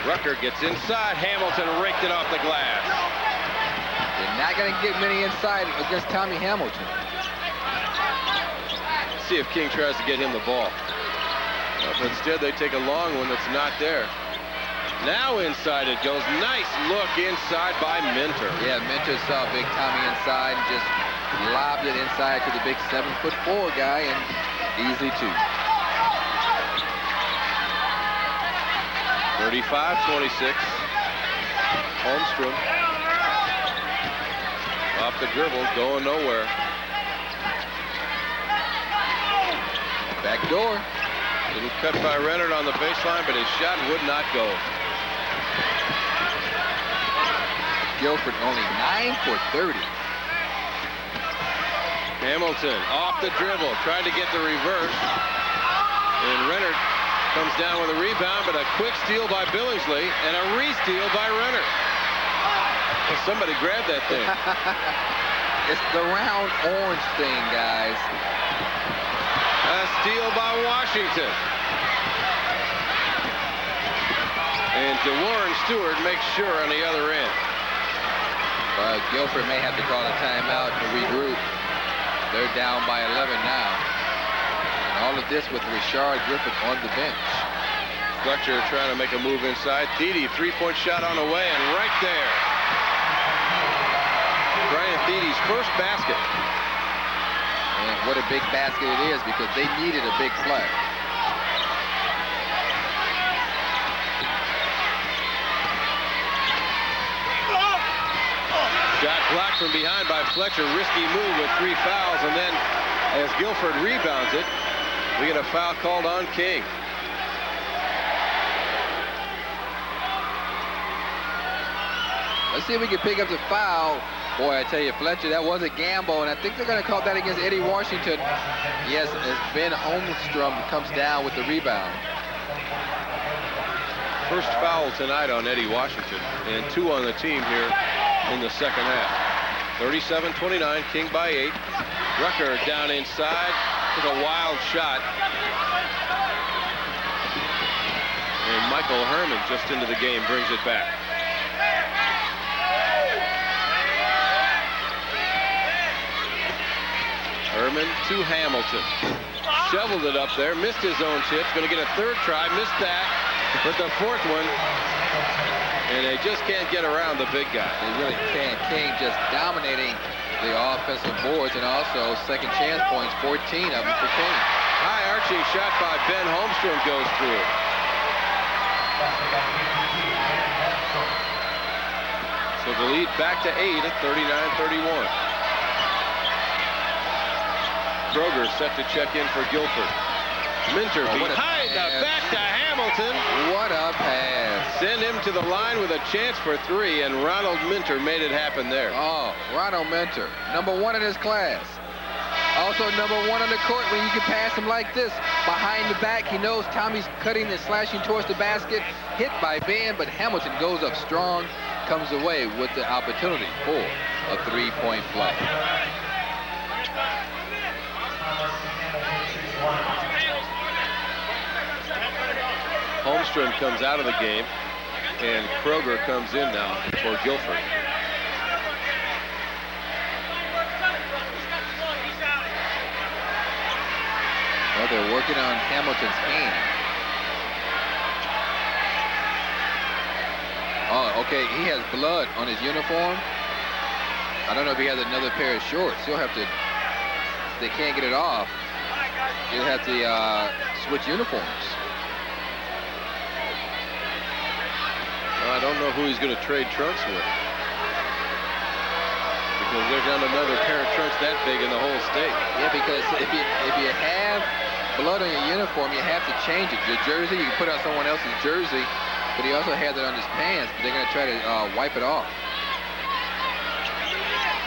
Rucker gets inside. Hamilton raked it off the glass. They're not going to get many inside against Tommy Hamilton. See if King tries to get him the ball. But instead, they take a long one that's not there. Now inside it goes. Nice look inside by Minter. Yeah, Minter saw big Tommy inside and just lobbed it inside to the big 7'4" guy, and easy two. 35-26. Holmstrom. Off the dribble, going nowhere. Back door. Little cut by Renner on the baseline, but his shot would not go. Guilford only 9 for 30. Hamilton off the dribble, trying to get the reverse. And Renner comes down with a rebound, but a quick steal by Billingsley and a re-steal by Renner. Well, somebody grab that thing. It's the round orange thing, guys. A steal by Washington. And DeWarren Stewart makes sure on the other end. Well, Guilford may have to call a timeout to regroup. They're down by 11 now. And all of this with Richard Griffith on the bench. Fletcher trying to make a move inside. Thede, three-point shot on the way, and right there. Brian Thede's first basket. And what a big basket it is, because they needed a big play. Shot blocked from behind by Fletcher. Risky move with 3 fouls, and then as Guilford rebounds it, we get a foul called on King. Let's see if we can pick up the foul. Boy, I tell you, Fletcher, that was a gamble, and I think they're going to call that against Eddie Washington. Yes, as Ben Holmstrom comes down with the rebound. First foul tonight on Eddie Washington, and 2 on the team here in the second half. 37-29, King by 8. Rucker down inside with a wild shot. And Michael Herman just into the game brings it back. Herman to Hamilton. Shoveled it up there, missed his own chip. Going to get a third try, missed that. But the fourth one, and they just can't get around the big guy. They really can't. King just dominating the offensive boards, and also second chance points, 14 of them for King. High arching shot by Ben Holmstrom goes through. So the lead back to 8 at 39-31. Kroger set to check in for Guilford. Minter behind the back to Hamilton. What a pass. Send him to the line with a chance for 3, and Ronald Minter made it happen there. Oh, Ronald Minter, #1 in his class. Also #1 on the court when you can pass him like this. Behind the back, he knows Tommy's cutting and slashing towards the basket. Hit by Ben, but Hamilton goes up strong, comes away with the opportunity for a 3-point play. Holmstrom comes out of the game, and Kroger comes in now for Guilford. Well, they're working on Hamilton's hand. Oh, okay. He has blood on his uniform. I don't know if he has another pair of shorts. He'll have to, if they can't get it off, he'll have to switch uniforms. Well, I don't know who he's going to trade trunks with. Because there's not another pair of trunks that big in the whole state. Yeah, because if you have blood on your uniform, you have to change it. Your jersey, you can put on someone else's jersey, but he also has it on his pants, but they're going to try to wipe it off.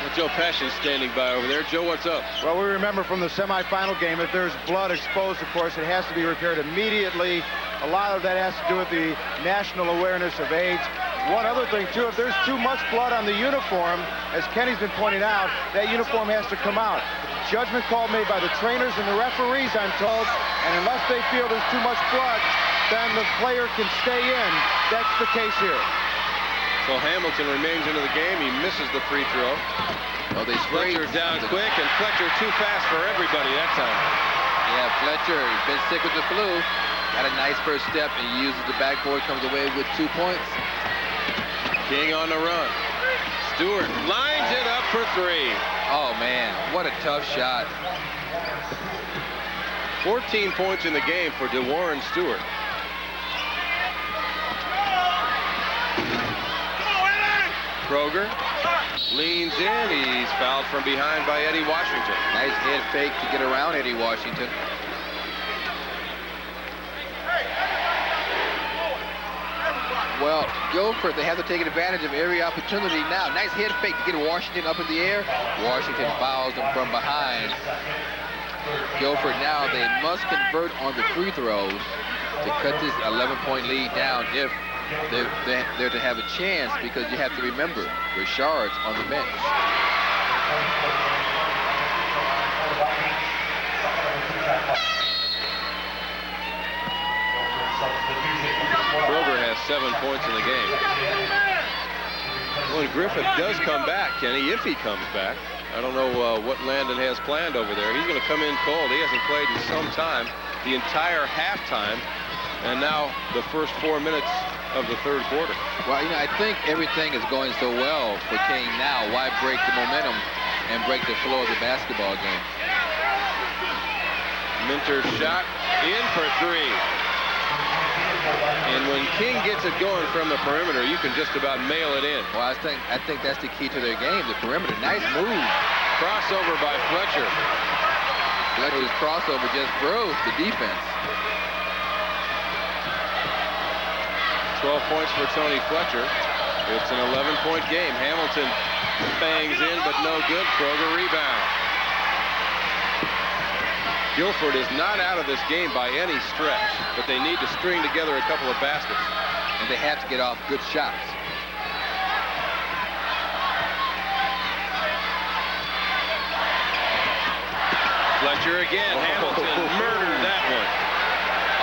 Well, Joe Passion's standing by over there. Joe, what's up? Well, we remember from the semifinal game, if there's blood exposed, of course, it has to be repaired immediately. A lot of that has to do with the national awareness of AIDS. One other thing, too, if there's too much blood on the uniform, as Kenny's been pointing out, that uniform has to come out. Judgment call made by the trainers and the referees, I'm told, and unless they feel there's too much blood, then the player can stay in. That's the case here. So Hamilton remains into the game. He misses the free throw. Oh, they Fletcher down quick, and Fletcher too fast for everybody that time. Yeah, Fletcher has been sick with the flu. Got a nice first step and uses the backboard, comes away with 2 points. King on the run. Stewart lines it up for 3. Oh, man, what a tough shot. 14 points in the game for DeWarren Stewart. Kroger leans in. He's fouled from behind by Eddie Washington. Nice head fake to get around Eddie Washington. Well, Guilford, they have to take advantage of every opportunity now. Nice head fake to get Washington up in the air. Washington fouls them from behind. Guilford now, they must convert on the free throws to cut this 11-point lead down if they're to have a chance, because you have to remember, Richard's on the bench. Kroger has 7 points in the game. Well, Griffith does come back, Kenny, if he comes back. I don't know what Landon has planned over there. He's going to come in cold. He hasn't played in some time, the entire halftime, and now the first 4 minutes of the third quarter. Well, you know, I think everything is going so well for King now. Why break the momentum and break the flow of the basketball game? Minter shot in for 3. And when King gets it going from the perimeter, you can just about mail it in. Well, I think that's the key to their game, the perimeter. Nice move. Crossover by Fletcher. Fletcher's crossover just broke the defense. 12 points for Tony Fletcher. It's an 11-point game. Hamilton bangs in, but no good. Kroger rebound. Guilford is not out of this game by any stretch, but they need to string together a couple of baskets. And they have to get off good shots. Fletcher again. Hamilton murdered that one.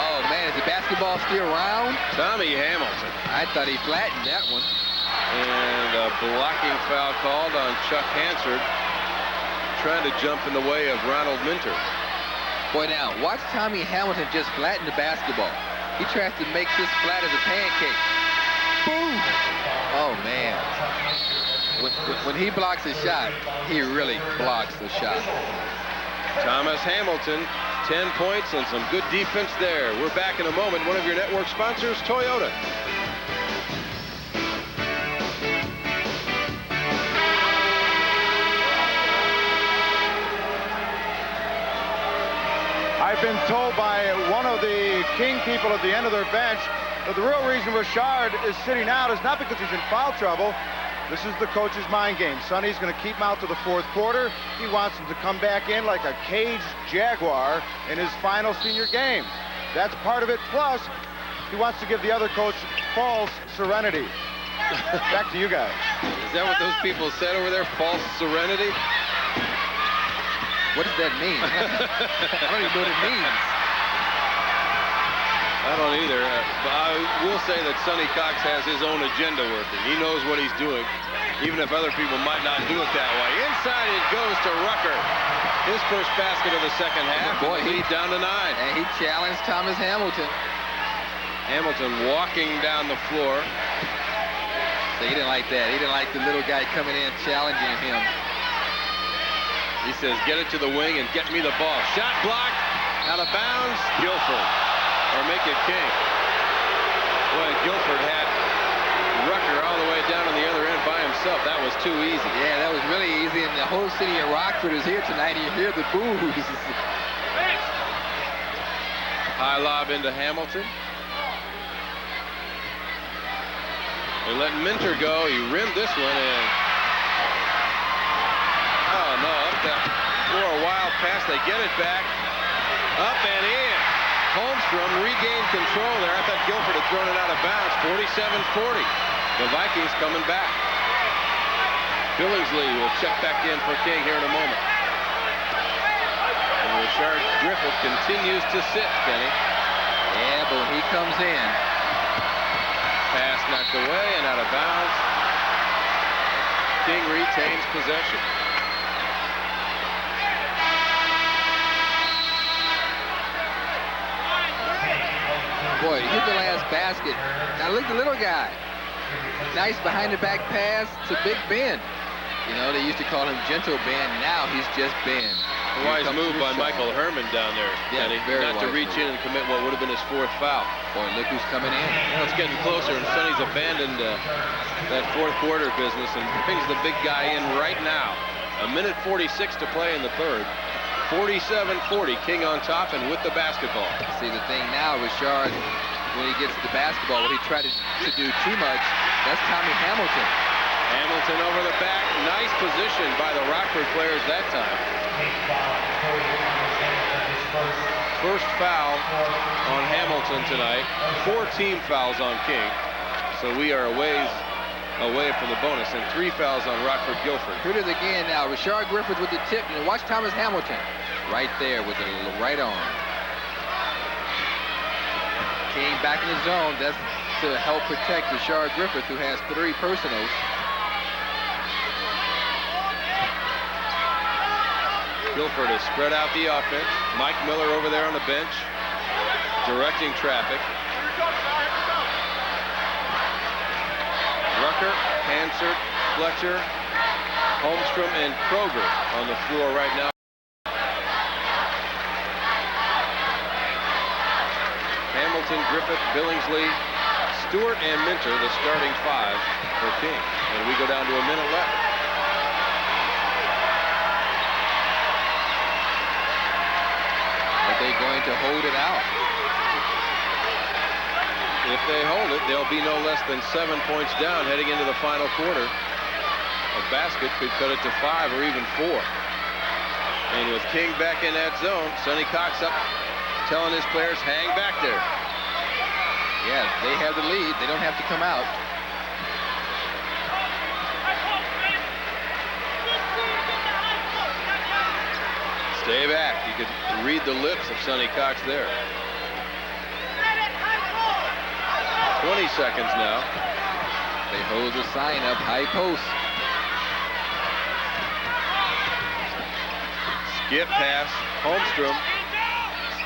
Oh, man, is the basketball still round? Tommy Hamilton. I thought he flattened that one. And a blocking foul called on Chuck Hansard, trying to jump in the way of Ronald Minter. Boy, now, watch Tommy Hamilton just flatten the basketball. He tries to make this flat as a pancake. Boom! Oh, man. When he blocks a shot, he really blocks the shot. Thomas Hamilton, 10 points and some good defense there. We're back in a moment. One of your network sponsors, Toyota. I've been told by one of the King people at the end of their bench that the real reason Richard is sitting out is not because he's in foul trouble. This is the coach's mind game. Sonny's going to keep him out to the fourth quarter. He wants him to come back in like a caged jaguar in his final senior game. That's part of it. Plus, he wants to give the other coach false serenity. Back to you guys. Is that what those people said over there? False serenity? What does that mean? I don't even know what it means. I don't either. But I will say that Sonny Cox has his own agenda working. He knows what he's doing, even if other people might not do it that way. Inside it goes to Rucker. His first basket of the second half. Boy, lead down to 9. And he challenged Thomas Hamilton. Hamilton walking down the floor. So he didn't like that. He didn't like the little guy coming in challenging him. He says, get it to the wing and get me the ball. Shot blocked, out of bounds, Guilford. Or make it King. Boy, Guilford had Rucker all the way down on the other end by himself. That was too easy. Yeah, that was really easy, and the whole city of Rockford is here tonight, and you hear the boos. High lob into Hamilton. They let Minter go. He rimmed this one in. Oh, no, up that for a wild pass. They get it back. Up and in. Holmstrom regained control there. I thought Guilford had thrown it out of bounds. 47-40. The Vikings coming back. Billingsley will check back in for King here in a moment. And Richard Griffith continues to sit, Kenny. Yeah, but when he comes in. Pass knocked away and out of bounds. King retains possession. Boy, hit the last basket. Now look at the little guy. Nice behind the back pass to Big Ben. You know, they used to call him Gentle Ben. Now he's just Ben. A wise move by Michael Herman down there, Yeah, Kenny. very Not to wise reach move. in and commit what would have been his 4th foul. Boy, look who's coming in. Well, it's getting closer, and Sonny's abandoned that 4th quarter business and brings the big guy in right now. 1:46 to play in the 3rd. 47-40, King on top and with the basketball. See, the thing now, Richard, when he gets the basketball, what he tried to do too much, that's Tommy Hamilton. Hamilton over the back. Nice position by the Rockford players that time. First foul on Hamilton tonight. 4 team fouls on King. So we are a ways away from the bonus, and 3 fouls on Rockford Guilford. Here it is again now. Richard Griffith with the tip. And watch Thomas Hamilton right there with the right arm. King back in the zone. That's to help protect Richard Griffith, who has 3 personals. Guilford has spread out the offense. Mike Miller over there on the bench, directing traffic. Rucker, Hansert, Fletcher, Holmstrom, and Kroger on the floor right now. Hamilton, Griffith, Billingsley, Stewart, and Minter, the starting 5 for King. And we go down to a minute left. Are they going to hold it out? If they hold it, they'll be no less than 7 points down heading into the final quarter. A basket could cut it to 5 or even 4. And with King back in that zone, Sonny Cox up telling his players, hang back there. Yeah, they have the lead. They don't have to come out. Stay back. You could read the lips of Sonny Cox there. 20 seconds now. They hold the sign up, high post. Skip pass. Holmstrom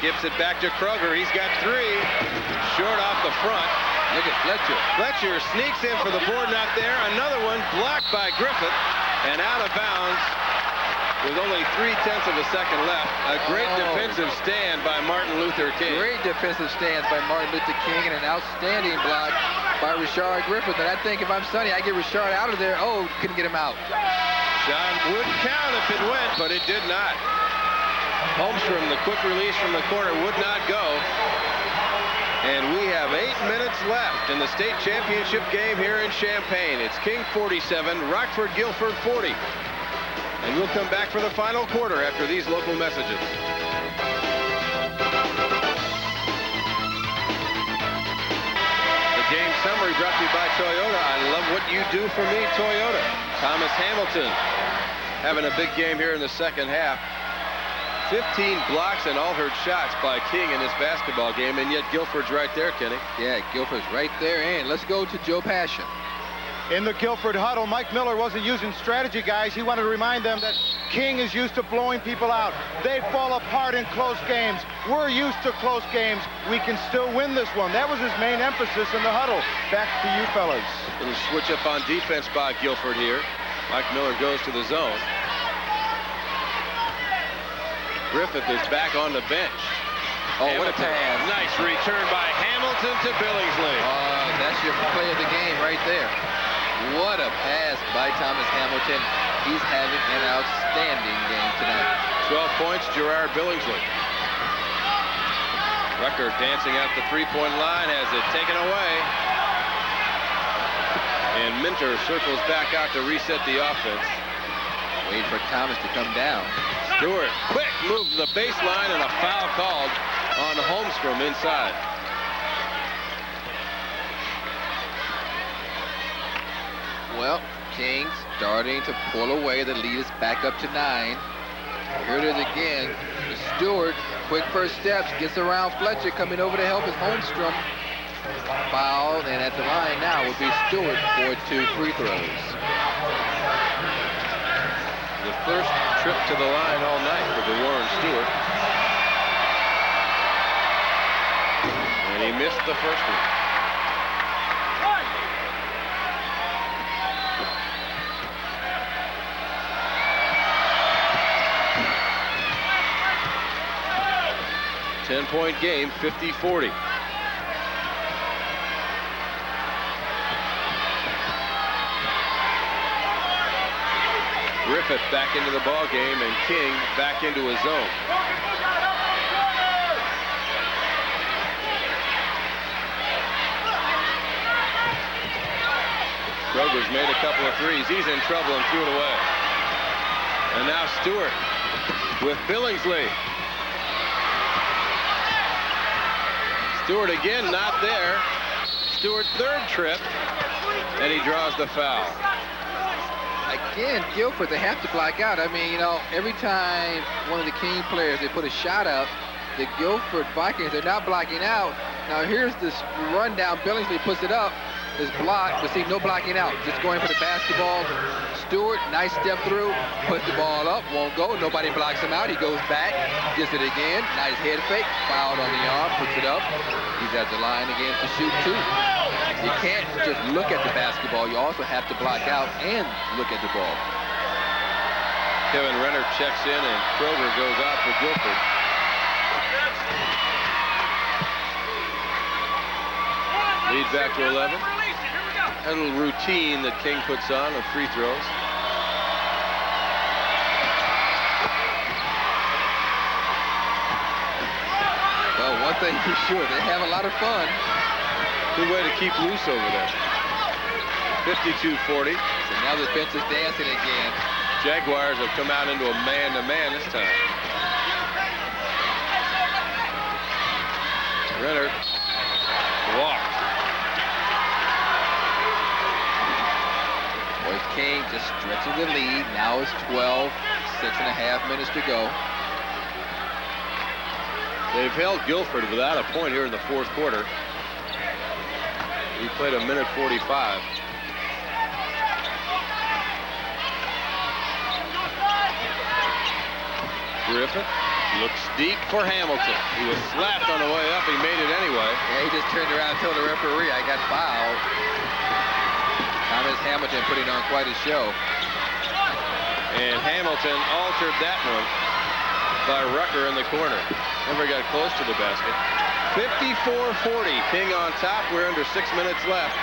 skips it back to Kroger. He's got 3. Short off the front. Look at Fletcher. Fletcher sneaks in for the board, not there. Another one blocked by Griffith and out of bounds with only 0.3 of a second left. A great defensive stand by Martin Luther King. Great defensive stance by Martin Luther King and an outstanding block by Richard Griffith. And I think if I'm Sonny, I get Richard out of there. Oh, couldn't get him out. Shot would count if it went, but it did not. Holmstrom, the quick release from the corner, would not go. And we have 8 minutes left in the state championship game here in Champaign. It's King 47, Rockford Guilford 40. And we'll come back for the final quarter after these local messages. The game summary brought to you by Toyota. I love what you do for me, Toyota. Thomas Hamilton having a big game here in the second half. 15 blocks and altered shots by King in this basketball game, and yet Guilford's right there, Kenny. Yeah, Guilford's right there. And let's go to Joe Passion. In the Guilford huddle, Mike Miller wasn't using strategy, guys. He wanted to remind them that King is used to blowing people out. They fall apart in close games. We're used to close games. We can still win this one. That was his main emphasis in the huddle. Back to you fellas. Little switch up on defense by Guilford here. Mike Miller goes to the zone. Griffith is back on the bench. Oh, what a Hamilton. pass. Nice return by Hamilton to Billingsley. That's your play of the game right there. What a pass by Thomas Hamilton. He's having an outstanding game tonight. 12 points, Gerard Billingsley. Rucker dancing at the three-point line, has it taken away. And Minter circles back out to reset the offense. Wait for Thomas to come down. Stewart, quick move to the baseline, and a foul called on Holmstrom inside. Well, King starting to pull away. The lead is back up to 9. Here it is again. Stewart, quick first steps, gets around Fletcher, coming over to help his Holmstrom. Fouled, and at the line now would be Stewart for 2 free throws. The first trip to the line all night for DeWarren Stewart. And he missed the first one. Ten-point game, 50-40. Griffith back into the ball game, and King back into his zone. Kroger's made a couple of threes. He's in trouble and threw it away. And now Stewart with Billingsley. Stewart again not there. Stewart third trip, and he draws the foul. Again, Guilford, they have to block out. I mean, you know, every time one of the King players, they put a shot up, the Guilford Vikings, they're not blocking out. Now here's this rundown. Billingsley puts it up. Is blocked, but see, no blocking out. Just going for the basketball. Stewart, nice step through, puts the ball up, won't go. Nobody blocks him out. He goes back, gets it again. Nice head fake, fouled on the arm, puts it up. He's at the line again to shoot 2. You can't just look at the basketball. You also have to block out and look at the ball. Kevin Renner checks in, and Kroger goes out for Guilford. Lead back to 11. A little routine that King puts on of free throws. Well, one thing for sure, they have a lot of fun. Good way to keep loose over there. 52-40. So now the bench is dancing again. Jaguars have come out into a man-to-man this time. Renner walked. King just stretching the lead. Now it's 12, 6.5 minutes to go. They've held Guilford without a point here in the fourth quarter. He played a minute 45. Griffith looks deep for Hamilton. He was slapped on the way up. He made it anyway. Yeah, he just turned around and told the referee, I got fouled. Thomas Hamilton putting on quite a show. And Hamilton altered that one by Rucker in the corner. Never got close to the basket. 54-40. King on top. We're under 6 minutes left.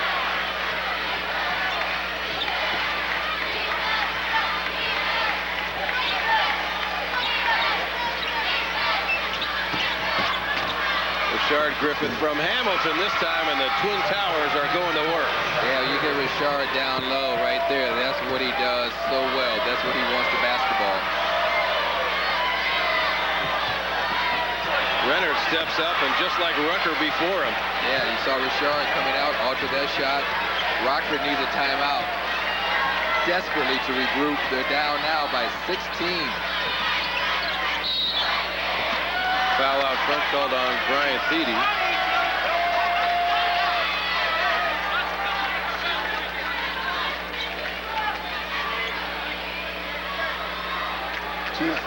Richard Griffith from Hamilton this time, and the Twin Towers are going to work. Yeah, you get Richard down low right there. That's what he does so well. That's what he wants the basketball. Renner steps up, and just like Rucker before him. Yeah, you saw Richard coming out, altered that shot. Rockford needs a timeout desperately to regroup. They're down now by 16. Foul out front called on Brian Thiede.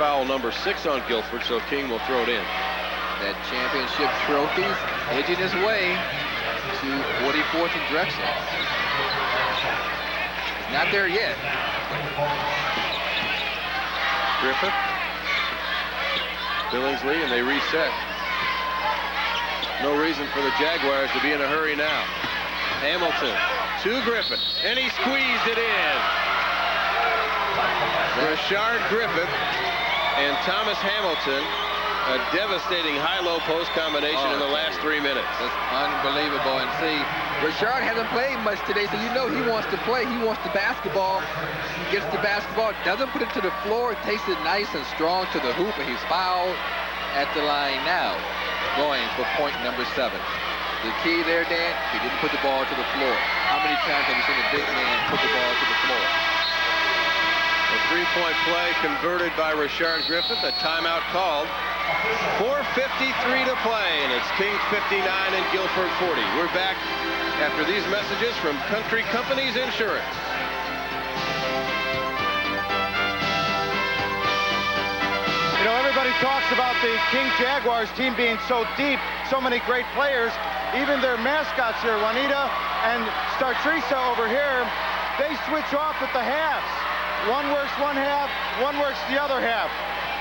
foul number 6 on Guilford, so King will throw it in. That championship trophy's edging his way to 44th and Drexel. It's not there yet. Griffith. Billingsley, and they reset. No reason for the Jaguars to be in a hurry now. Hamilton to Griffith, and he squeezed it in. Rashard Griffith and Thomas Hamilton, a devastating high-low post combination in the last 3 minutes. That's unbelievable. And see, Rashard hasn't played much today, so you know he wants to play. He wants the basketball. Gets the basketball, doesn't put it to the floor, takes it nice and strong to the hoop, and he's fouled at the line now, going for point number 7. The key there, Dan, he didn't put the ball to the floor. How many times have you seen a big man put the ball to the floor? A 3-point play converted by Rashard Griffith. A timeout called. 4:53 to play, and it's King 59 and Guilford 40. We're back after these messages from Country Companies Insurance. You know, everybody talks about the King Jaguars team being so deep, so many great players. Even their mascots here, Juanita and Star Teresa over here, they switch off at the halves. One works one half, one works the other half.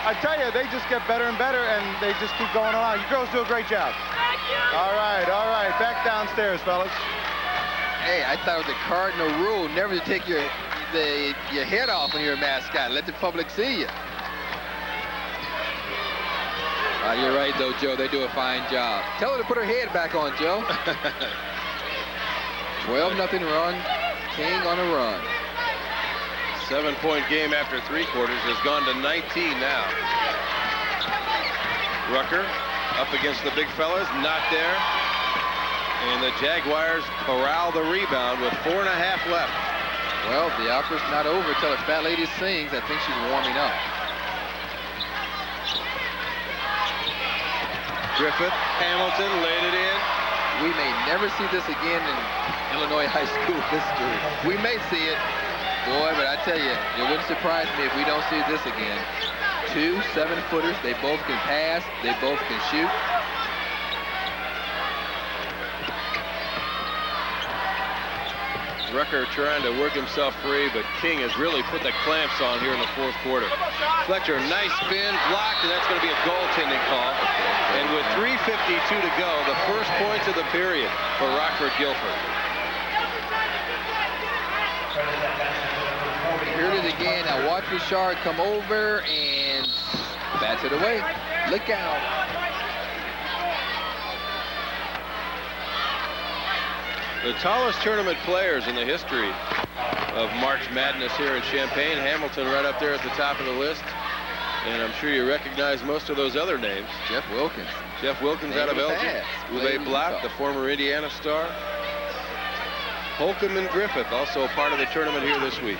I tell you, they just get better and better, and they just keep going on. You girls do a great job. All right. Back downstairs, fellas. Hey, I thought it was a cardinal rule never to take your head off when you're a mascot. Let the public see you. You're right, though, Joe. They do a fine job. Tell her to put her head back on, Joe. 12-0 run. King on a run. 7-point game after 3 quarters has gone to 19 now. Rucker up against the big fellas, not there. And the Jaguars corral the rebound with 4.5 left. Well, the opera's not over until the fat lady sings. I think she's warming up. Griffith, Hamilton laid it in. We may never see this again in Illinois high school history. We may see it, boy, but I tell you, it wouldn't surprise me if we don't see this again. 2 7-footers, they both can pass, they both can shoot. Rucker trying to work himself free, but King has really put the clamps on here in the 4th quarter. Fletcher, nice spin, blocked, and that's going to be a goaltending call. And with 3:52 to go, the first points of the period for Rockford Guilford. Here it is again. Now watch Rashard come over and bats it away. Look out. The tallest tournament players in the history of March Madness here in Champaign. Hamilton right up there at the top of the list. And I'm sure you recognize most of those other names. Jeff Wilkins. Jeff Wilkins out of Elgin. Uwe Blatt, the former Indiana star. Holcomb and Griffith, also a part of the tournament here this week.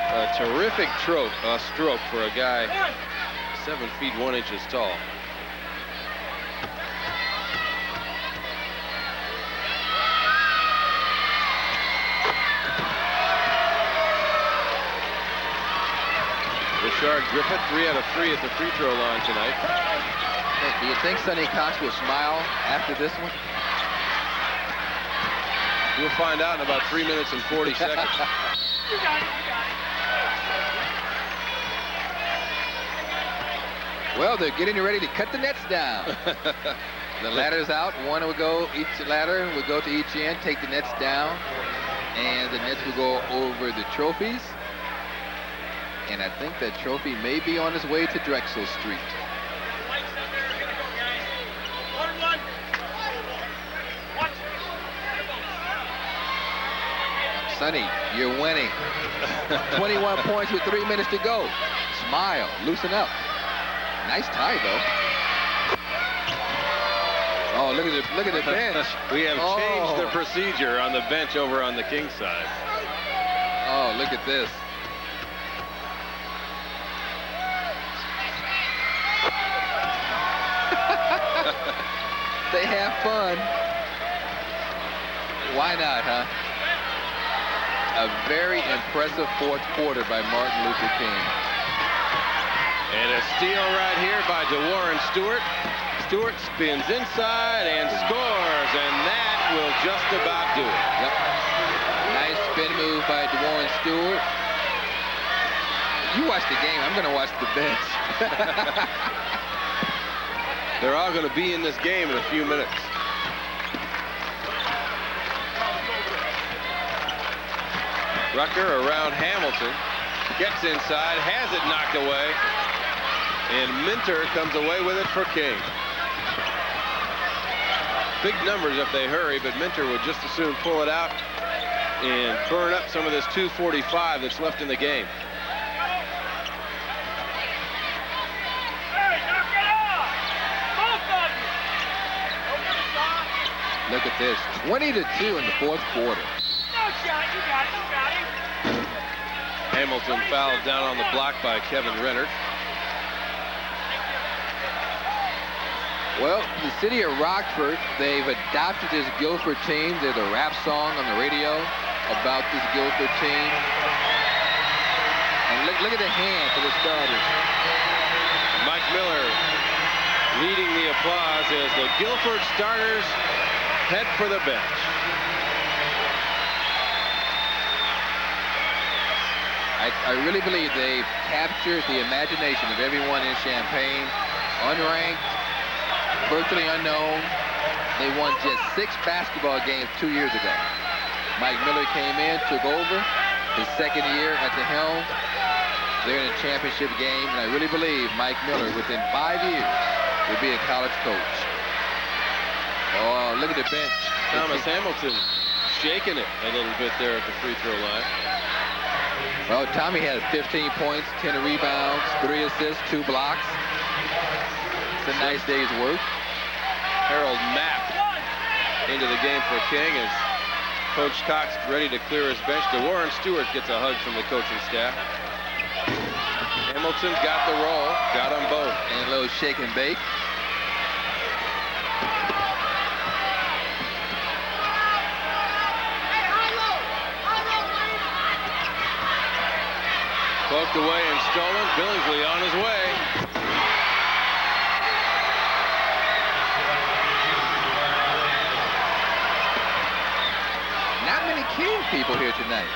A terrific stroke for a guy 7 feet 1 inches tall. Rashard Griffith, 3 out of 3 at the free throw line tonight. Hey, do you think Sonny Cox will smile after this one? We'll find out in about 3 minutes and 40 seconds. You got it. Well, they're getting ready to cut the nets down. The ladder's out. One will go, each ladder will go to each end, take the nets down, and the nets will go over the trophies. And I think that trophy may be on its way to Drexel Street. Sonny, you're winning. 21 points with 3 minutes to go. Smile, loosen up. Nice tie, though. Oh, look at the bench. We have changed the procedure on the bench over on the King side. Oh, look at this. They have fun. Why not, huh? A very impressive fourth quarter by Martin Luther King. And a steal right here by DeWarren Stewart. Stewart spins inside and scores, and that will just about do it. Yep. Nice spin move by DeWarren Stewart. You watch the game. I'm going to watch the bench. They're all going to be in this game in a few minutes. Rucker around Hamilton. Gets inside, has it knocked away. And Minter comes away with it for King. Big numbers if they hurry, but Minter would just as soon pull it out and burn up some of this 2:45 that's left in the game. Look at this, 20-2 in the fourth quarter. Hamilton fouled down on the block by Kevin Rennert. Well, the city of Rockford, they've adopted this Guilford team. There's a rap song on the radio about this Guilford team. And look at the hand for the starters. Mike Miller leading the applause as the Guilford starters head for the bench. I really believe they've captured the imagination of everyone in Champaign. Unranked, virtually unknown. They won just 6 basketball games 2 years ago. Mike Miller came in, took over his second year at the helm. They're in a championship game, and I really believe Mike Miller, within 5 years, will be a college coach. Oh, look at the bench. Thomas Hamilton shaking it a little bit there at the free throw line. Well, Tommy had 15 points, 10 rebounds, 3 assists, 2 blocks. It's a nice day's work. Harold Mapp into the game for King as Coach Cox ready to clear his bench. DeWarren Stewart gets a hug from the coaching staff. Hamilton's got the roll, got them both. And a little shake and bake. Poked away and stolen. Billingsley on his way. Not many King people here tonight.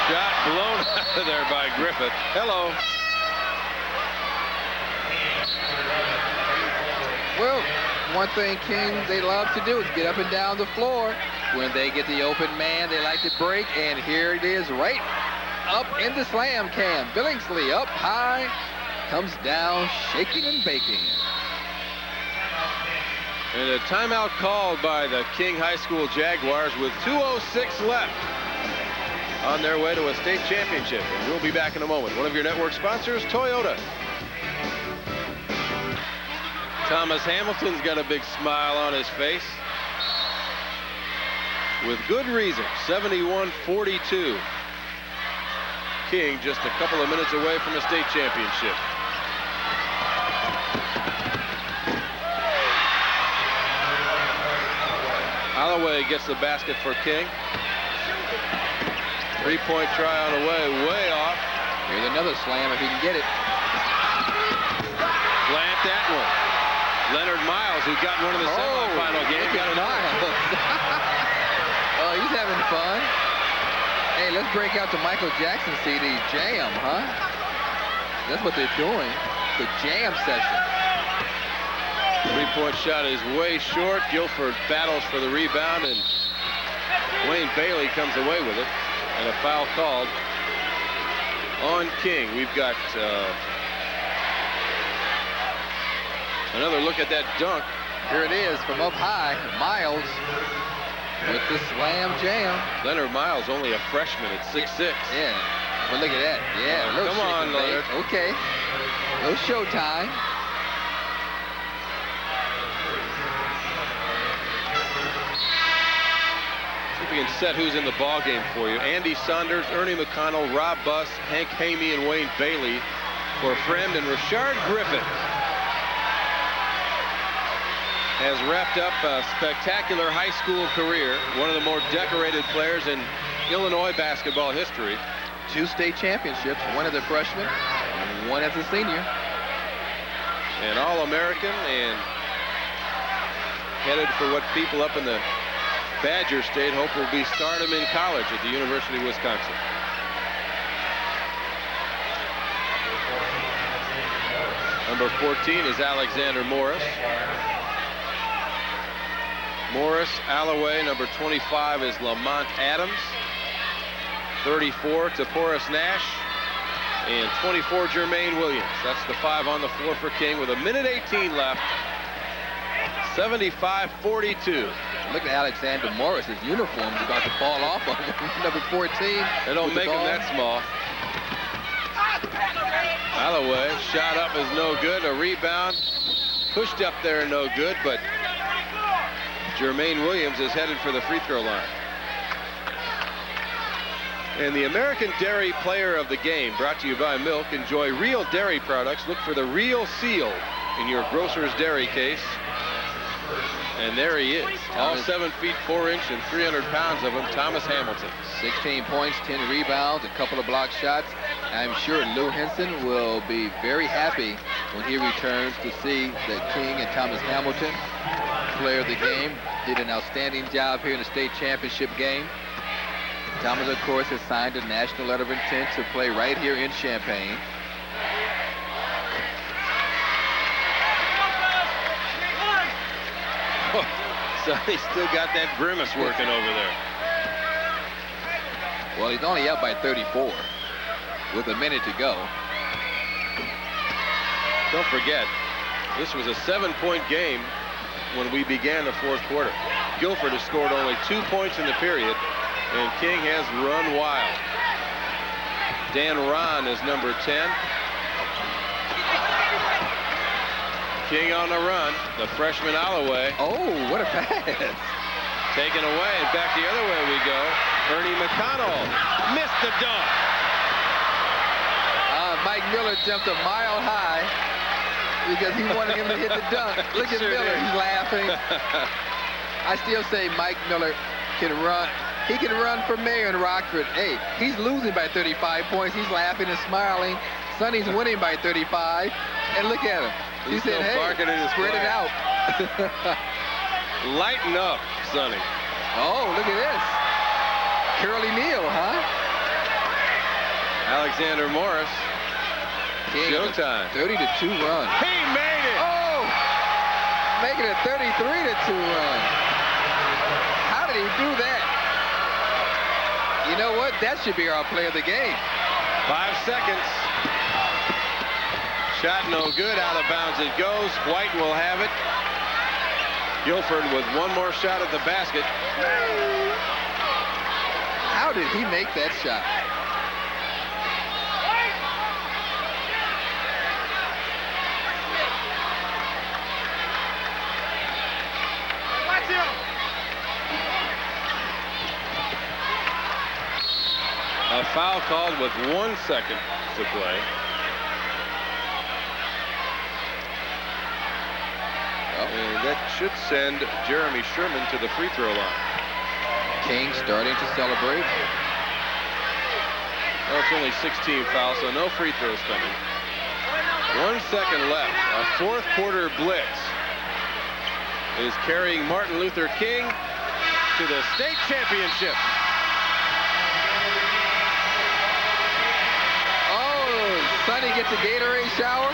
Shot blown out of there by Griffith. Hello. Well, one thing King they love to do is get up and down the floor. When they get the open man, they like to break, and here it is right up in the slam cam. Billingsley up high, comes down, shaking and baking. And a timeout called by the King High School Jaguars with 2:06 left on their way to a state championship. And we'll be back in a moment. One of your network sponsors, Toyota. Thomas Hamilton's got a big smile on his face. With good reason, 71-42. King just a couple of minutes away from a state championship. Holloway gets the basket for King. 3-point try on the way off. Here's another slam if he can get it. Plant that one. Leonard Miles, who got one in the semifinal game, got another. Oh, he's having fun. Hey, let's break out the Michael Jackson CD Jam, huh? That's what they're doing. The jam session. 3-point shot is way short. Guilford battles for the rebound, and Wayne Bailey comes away with it. And a foul called on King. We've got another look at that dunk. Here it is from up high. Miles with the slam jam. Leonard Miles, only a freshman at 6'6". Yeah, but look at that. Yeah, come on, Leonard. Okay, no showtime. See if we can set who's in the ball game for you. Andy Saunders, Ernie McConnell, Rob Buss, Hank Hamey, and Wayne Bailey for Friend and Rashard Griffith. has wrapped up a spectacular high school career, one of the more decorated players in Illinois basketball history. 2 state championships, one as a freshman, and one as a senior. An All-American and headed for what people up in the Badger State hope will be stardom in college at the University of Wisconsin. Number 14 is Alexander Morris. Morris, Alloway. Number 25 is Lamont Adams. 34, Taporis Nash. And 24, Jermaine Williams. That's the 5 on the floor for King with 1:18 left. 75-42. Look at Alexander Morris. His uniform's about to fall off on him. Number 14. They don't make him that small. Alloway, shot up is no good. A rebound. Pushed up there, no good, but Jermaine Williams is headed for the free throw line. And the American Dairy Player of the Game, brought to you by Milk. Enjoy real dairy products. Look for the real seal in your grocer's dairy case. And there he is, all 7 feet 4 inches and 300 pounds of him, Thomas Hamilton. 16 points, 10 rebounds, a couple of block shots. I'm sure Lou Henson will be very happy when he returns to see that King and Thomas Hamilton, player of the game, did an outstanding job here in the state championship game. Thomas, of course, has signed a national letter of intent to play right here in Champaign. So he's still got that grimace working over there. Well, he's only up by 34 with a minute to go. Don't forget, this was a 7-point game when we began the 4th quarter. Guilford has scored only 2 points in the period, and King has run wild. Dan Ron is number 10. King on the run, the freshman Alloway. Oh, what a pass. Taken away, and back the other way we go. Ernie McConnell missed the dunk. Mike Miller jumped a mile high because he wanted him to hit the dunk. Look at Miller, he's laughing. I still say Mike Miller can run. He can run for mayor in Rockford. Hey, he's losing by 35 points. He's laughing and smiling. Sonny's winning by 35, and look at him. He said, hey, spread it out. Lighten up, Sonny. Oh, look at this. Curly Neal, huh? Alexander Morris. King, showtime. 30-2 run. He made it. Oh, making a 33-2 run. How did he do that? You know what? That should be our play of the game. 5 seconds. Shot no good. Out of bounds it goes. White will have it. Guilford with one more shot at the basket. How did he make that shot? A foul called with 1 second to play. And that should send Jeremy Sherman to the free throw line. King starting to celebrate. Well, it's only 16 fouls, so no free throws coming. 1 second left. A 4th quarter blitz is carrying Martin Luther King to the state championship. Oh, Sonny gets a Gatorade shower.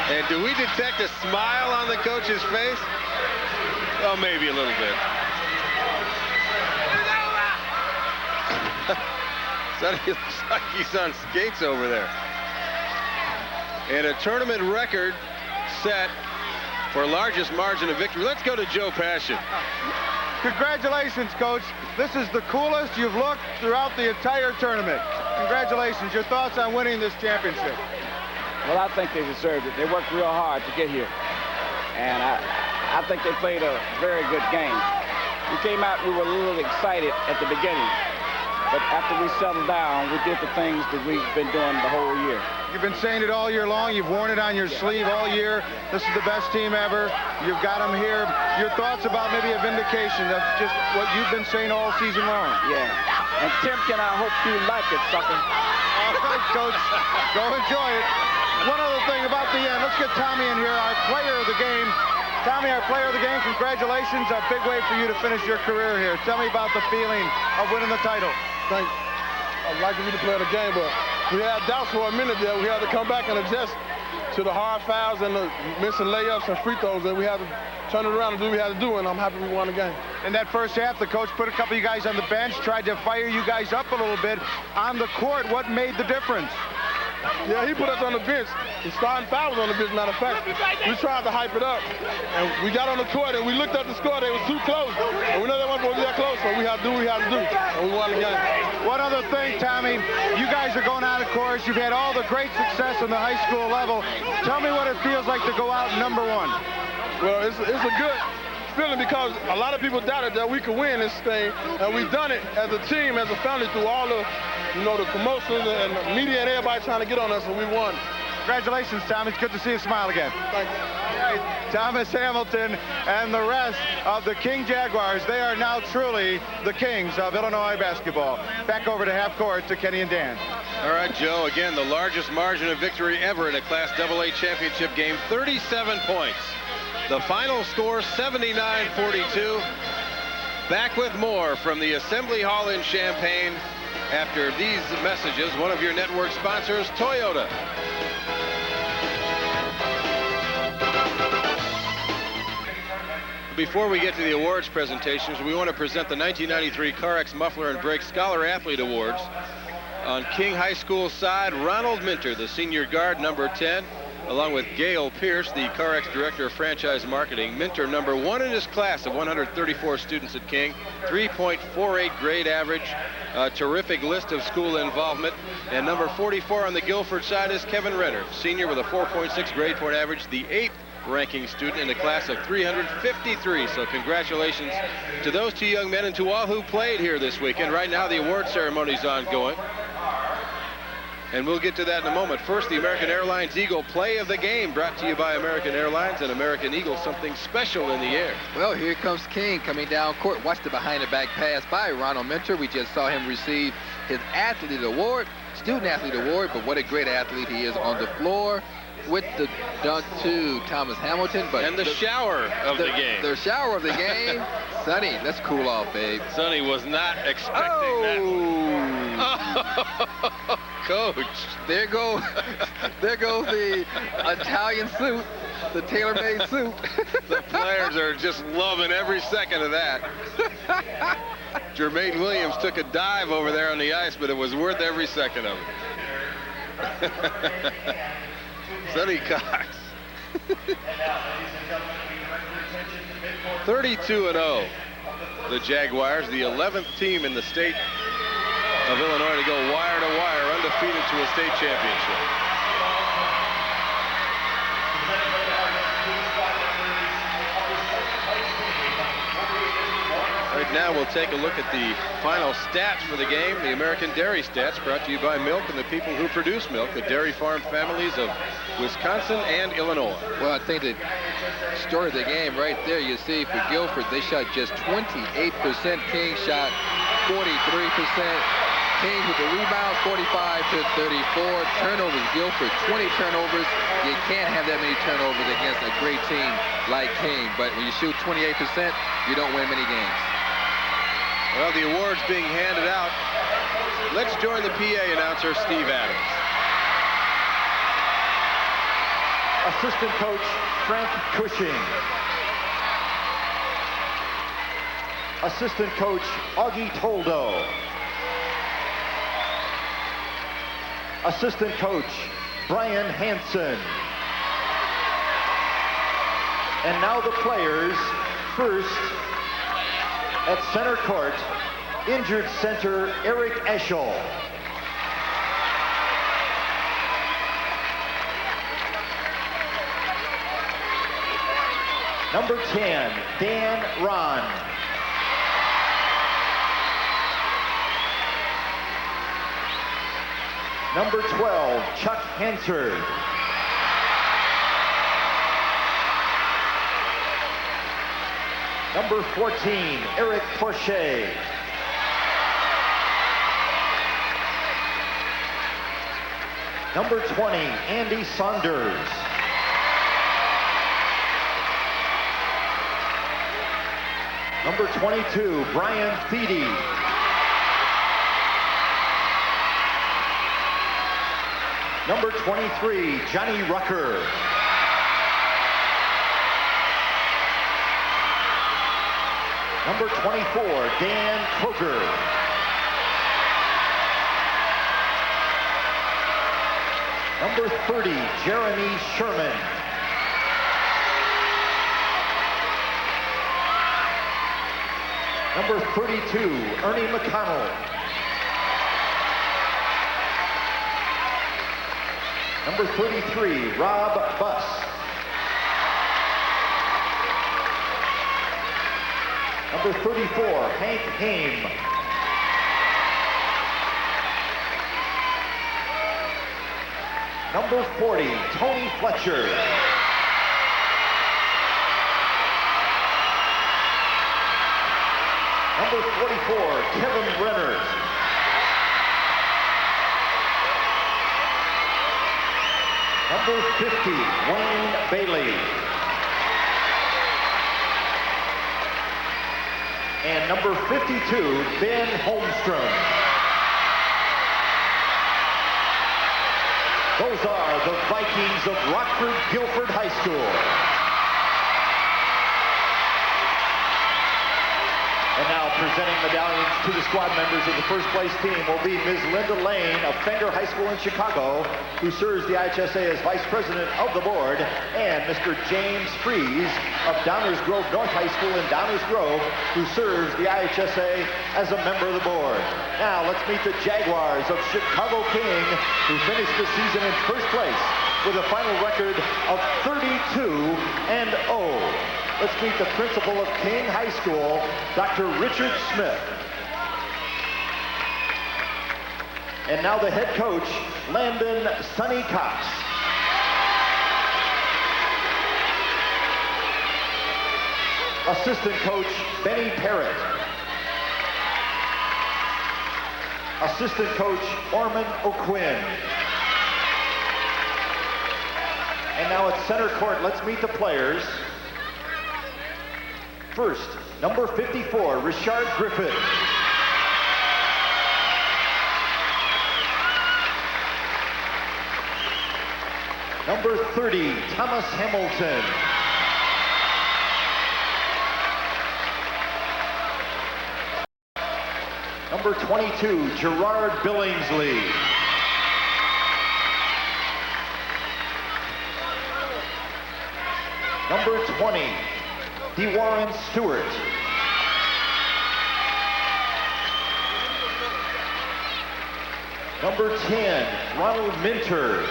And do we detect a smile on the coach's face? Oh, maybe a little bit. Sonny looks like he's on skates over there. And a tournament record set for largest margin of victory. Let's go to Joe Passion. Congratulations, Coach. This is the coolest you've looked throughout the entire tournament. Congratulations. Your thoughts on winning this championship? Well, I think they deserved it. They worked real hard to get here. And I think they played a very good game. We came out, we were a little excited at the beginning. But after we settled down, we did the things that we've been doing the whole year. You've been saying it all year long. You've worn it on your sleeve all year. This is the best team ever. You've got them here. Your thoughts about maybe a vindication of just what you've been saying all season long. Yeah. And Timken, I hope you like it, sucker. All right, Coach. Go enjoy it. One other thing about the end. Let's get Tommy in here, our player of the game. Tommy, our player of the game, congratulations. A big way for you to finish your career here. Tell me about the feeling of winning the title. Thanks. I'd like to be the player of the game, but we had doubts for a minute there. We had to come back and adjust to the hard fouls and the missing layups and free throws, and we had to turn it around and do what we had to do, and I'm happy we won the game. In that first half, the coach put a couple of you guys on the bench, tried to fire you guys up a little bit. On the court, what made the difference? Yeah, he put us on the bench. The starting foul was on the bench, matter of fact. We tried to hype it up, and we got on the court, and we looked at the score. They was too close, and we know they weren't going to be that close, so we had to do what we had to do, and we won the game. One other thing, Tommy, you guys are going out of course. You've had all the great success on the high school level. Tell me what it feels like to go out #1. Well, it's a good feeling because a lot of people doubted that we could win this thing, and we've done it as a team, as a family, through all the, the promotions and the media and everybody trying to get on us, and we won. Congratulations, Tom. It's good to see you smile again. Thank you. All right, Thomas Hamilton and the rest of the King Jaguars, they are now truly the kings of Illinois basketball. Back over to half court to Kenny and Dan. All right, Joe, again, the largest margin of victory ever in a Class AA championship game, 37 points. The final score, 79-42. Back with more from the Assembly Hall in Champaign after these messages. One of your network sponsors, Toyota. Before we get to the awards presentations, we want to present the 1993 CarX Muffler and Brake Scholar Athlete Awards. On King High School side, Ronald Minter, the senior guard, number 10. Along with Gail Pierce, the CarX Director of Franchise Marketing. Minter, number 1 in his class of 134 students at King, 3.48 grade average, a terrific list of school involvement. And number 44 on the Guilford side is Kevin Renner, senior with a 4.6 grade point average, the 8th ranking student in a class of 353. So congratulations to those two young men and to all who played here this weekend. Right now, the award ceremony is ongoing. And we'll get to that in a moment. First, the American Airlines Eagle Play of the Game, brought to you by American Airlines and American Eagle, something special in the air. Well, here comes King coming down court. Watch the behind-the-back pass by Ronald Minter. We just saw him receive his athlete award, student athlete award, but what a great athlete he is on the floor. With the dunk to Thomas Hamilton, but and the shower of the game. The shower of the game. Sonny, let's cool off, babe. Sonny was not expecting that. Coach. There goes the Italian suit, the tailor-made suit. The players are just loving every second of that. Jermaine Williams took a dive over there on the ice, but it was worth every second of it. Sonny Cox. 32-0. The Jaguars, the 11th team in the state of Illinois to go wire to wire, undefeated to a state championship. Right now, we'll take a look at the final stats for the game. The American Dairy Stats, brought to you by Milk and the people who produce milk, the dairy farm families of Wisconsin and Illinois. Well, I think the story of the game right there, you see for Guilford, they shot just 28%. King shot 43%. King with the rebounds, 45-34. Turnovers, Guilford, 20 turnovers. You can't have that many turnovers against a great team like King. But when you shoot 28%, you don't win many games. Well, the awards being handed out. Let's join the PA announcer, Steve Adams. Assistant coach, Frank Cushing. Assistant coach, Augie Toldo. Assistant coach, Brian Hansen. And now the players. First, at center court, injured center Eric Eschel. Number 10, Dan Ron. Number 12, Chuck Hansard. Number 14, Eric Porcher. Number 20, Andy Saunders. Number 22, Brian Feedy. Number 23, Johnny Rucker. Number 24, Dan Kroger. Number 30, Jeremy Sherman. Number 32, Ernie McConnell. Number 33, Rob Buss. Number 34, Hank Haim. Number 40, Tony Fletcher. Number 44, Kevin Brenner. Number 50, Wayne Bailey. And number 52, Ben Holmstrom. Those are the Vikings of Rockford Guilford High School. And now presenting medallions to the squad members of the first place team will be Ms. Linda Lane of Fenger High School in Chicago, who serves the IHSA as vice president of the board, and Mr. James Fries of Downers Grove North High School in Downers Grove, who serves the IHSA as a member of the board. Now let's meet the Jaguars of Chicago King, who finished the season in first place with a final record of 32-0. Let's meet the principal of King High School, Dr. Richard Smith. And now the head coach, Landon Sonny Cox. Assistant coach, Benny Parrott. Assistant coach, Orman O'Quinn. And now at center court, let's meet the players. First, number 54, Richard Griffith. Number 30, Thomas Hamilton. Number 22, Gerard Billingsley. Number 20, DeWarren Stewart. Number 10, Ronald Minter.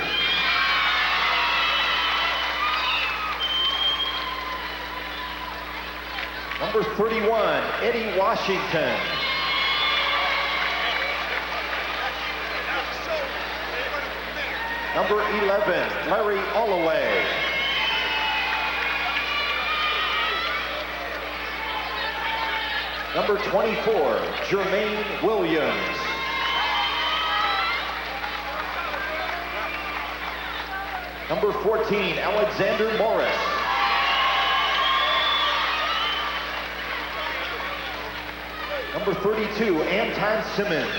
Number 31, Eddie Washington. Number 11, Larry Alloway. Number 24, Jermaine Williams. Number 14, Alexander Morris. Number 32, Anton Simmons.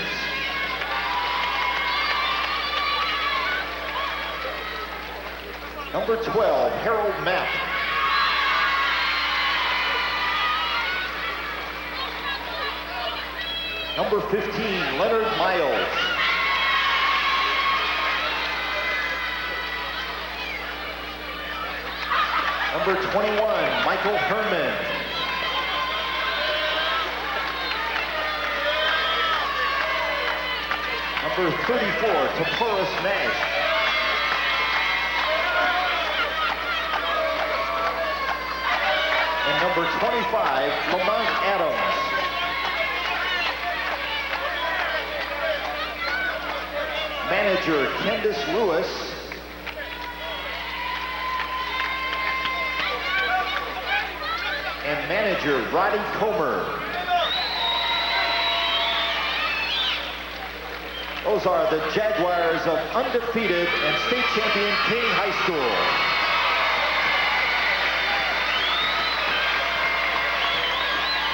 Number 12, Harold Mapp. Number 15, Leonard Miles. Number 21, Michael Herman. Number 34, Taporis Nash. And number 25, Lamont Adams. manager Candace Lewis, and manager Roddy Comer. Those are the Jaguars of undefeated and state champion King High School.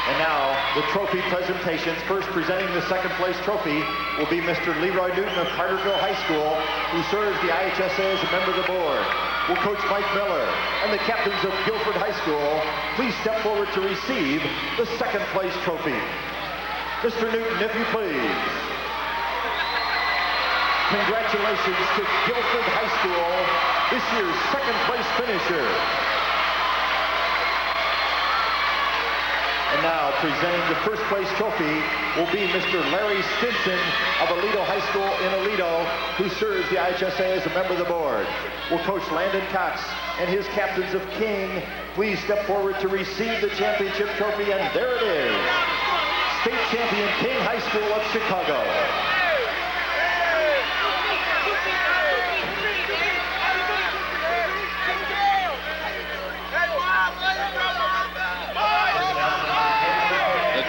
And now, the trophy presentations. First presenting the second place trophy will be Mr. Leroy Newton of Carterville High School, who serves the IHSA as a member of the board. Will Coach Mike Miller and the captains of Guilford High School please step forward to receive the second place trophy. Mr. Newton, if you please. Congratulations to Guilford High School, this year's second place finisher. And now presenting the first place trophy will be Mr. Larry Stinson of Aledo High School in Aledo, who serves the IHSA as a member of the board. Will Coach Landon Cox and his captains of King please step forward to receive the championship trophy, and there it is. State champion King High School of Chicago.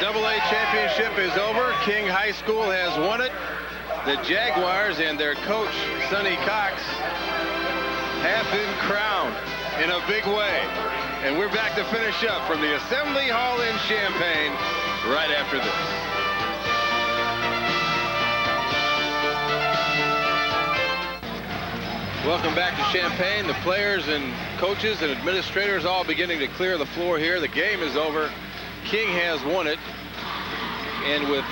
AA championship is over. King High School has won it. The Jaguars and their coach, Sonny Cox, have been crowned in a big way. And we're back to finish up from the Assembly Hall in Champaign right after this. Welcome back to Champaign. The players and coaches and administrators all beginning to clear the floor here. The game is over. King has won it. And with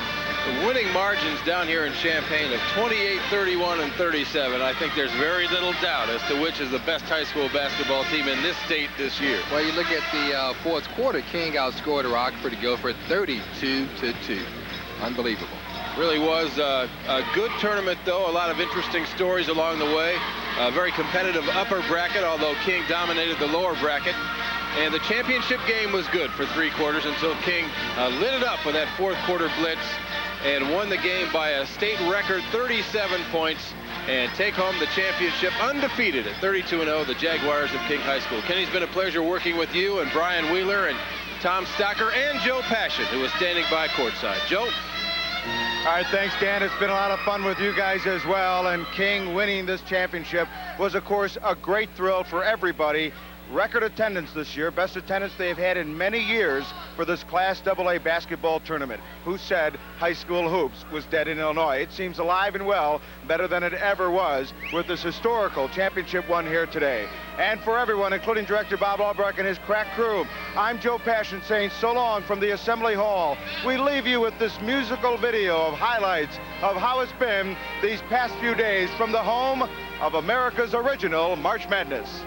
the winning margins down here in Champaign of 28, 31, and 37, I think there's very little doubt as to which is the best high school basketball team in this state this year. Well, you look at the fourth quarter, King outscored Rockford Guilford 32-2. Unbelievable. Really was a good tournament, though. A lot of interesting stories along the way. A very competitive upper bracket, although King dominated the lower bracket. And the championship game was good for 3 quarters until King lit it up with that fourth quarter blitz and won the game by a state record 37 points and take home the championship undefeated at 32-0, the Jaguars of King High School. Kenny, it's been a pleasure working with you and Brian Wheeler and Tom Stocker and Joe Passion, who was standing by courtside. Joe? All right, thanks, Dan. It's been a lot of fun with you guys as well. And King winning this championship was, of course, a great thrill for everybody. Record attendance this year, best attendance they've had in many years for this Class AA basketball tournament. Who said high school hoops was dead in Illinois? It seems alive and well, better than it ever was, with this historical championship won here today. And for everyone, including Director Bob Albrecht and his crack crew, I'm Joe Passion saying so long from the Assembly Hall. We leave you with this musical video of highlights of how it's been these past few days from the home of America's original March Madness.